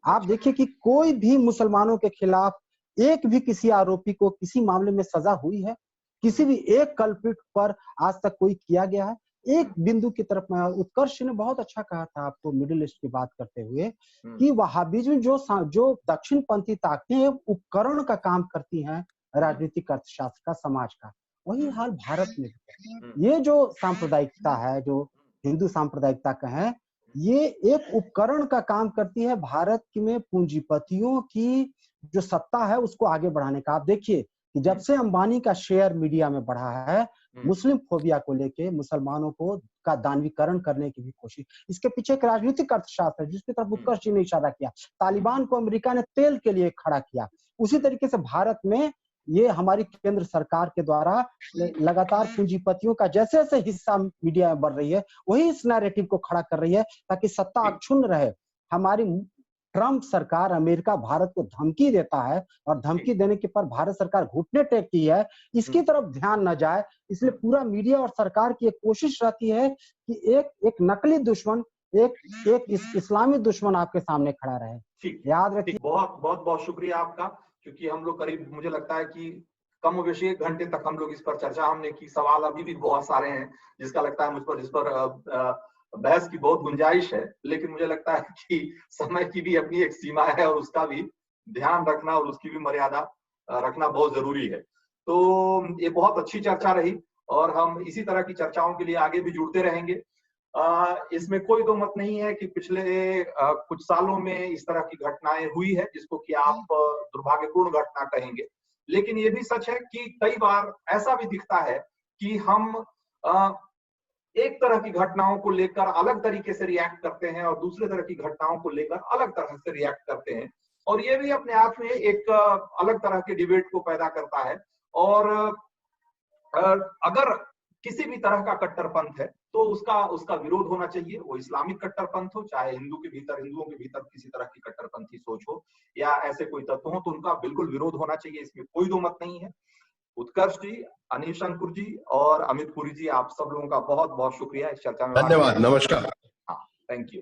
आप देखिए कि कोई भी मुसलमानों के खिलाफ एक भी किसी आरोपी को किसी मामले में सजा हुई है? किसी भी एक कल्प्रिट पर आज तक कोई किया गया है? एक बिंदु की तरफ मैं, उत्कर्ष ने बहुत अच्छा कहा था आपको मिडिल ईस्ट की बात करते हुए कि वहाबिज्म जो दक्षिणपंथी ताकतें उपकरण का काम करती हैं राजनीतिक अर्थशास्त्र का, समाज का, वही हाल भारत में भी। ये जो सांप्रदायिकता है, जो हिंदू सांप्रदायिकता का है, ये एक उपकरण का काम करती है भारत में पूंजीपतियों की जो सत्ता है उसको आगे बढ़ाने का। आप देखिए कि जब से अंबानी का शेयर मीडिया में बढ़ा है, मुस्लिम फोबिया को लेके मुसलमानों को का दानवीकरण करने की भी कोशिश, इसके पीछे एक राजनीतिक अर्थशास्त्र है जिसकी तरफ उत्कर्ष जी ने इशारा किया। तालिबान को अमेरिका ने तेल के लिए खड़ा किया। उसी तरीके से भारत में ये हमारी केंद्र सरकार के द्वारा लगातार पूंजीपतियों का जैसे जैसे हिस्सा मीडिया में बढ़ रही है, वही इस नैरेटिव को खड़ा कर रही है ताकि सत्ता अक्षुण्ण रहे। हमारी ट्रंप सरकार, अमेरिका भारत को धमकी देता है और धमकी देने के पर भारत सरकार घुटने टेकती है, इसकी तरफ ध्यान न जाए। इसलिए पूरा मीडिया और सरकार की एक कोशिश रहती है कि एक नकली दुश्मन, एक इस्लामी दुश्मन आपके सामने खड़ा रहे। ठीक, याद रखिए। बहुत शुक्रिया आपका, क्योंकि हम लोग करीब, मुझे लगता है कि कम बेशी 1 घंटे तक हम लोग इस पर चर्चा हमने की। सवाल अभी भी बहुत सारे हैं जिसका लगता है जिस पर बहस की बहुत गुंजाइश है, लेकिन मुझे लगता है कि समय की भी अपनी एक सीमा है और उसका भी ध्यान रखना और उसकी भी मर्यादा रखना बहुत जरूरी है। तो ये बहुत अच्छी चर्चा रही और हम इसी तरह की चर्चाओं के लिए आगे भी जुड़ते रहेंगे। इसमें कोई दो मत नहीं है कि पिछले कुछ सालों में इस तरह की घटनाएं हुई है जिसको कि आप दुर्भाग्यपूर्ण घटना कहेंगे, लेकिन ये भी सच है कि कई बार ऐसा भी दिखता है कि हम एक तरह की घटनाओं को लेकर अलग तरीके से रिएक्ट करते हैं और दूसरे तरह की घटनाओं को लेकर अलग तरह से रिएक्ट करते हैं, और ये भी अपने आप में एक अलग तरह के डिबेट को पैदा करता है। और अगर किसी भी तरह का कट्टरपंथ है तो उसका विरोध होना चाहिए। वो इस्लामिक कट्टरपंथ हो, चाहे हिंदुओं के भीतर किसी तरह की कट्टरपंथी सोच हो या ऐसे कोई तत्व हो, तो उनका बिल्कुल विरोध होना चाहिए, इसमें कोई दो मत नहीं है। उत्कर्ष जी, अनीश अंकुर जी और अमित पुरी जी, आप सब लोगों का बहुत बहुत शुक्रिया इस चर्चा में। धन्यवाद, नमस्कार। हाँ, थैंक यू।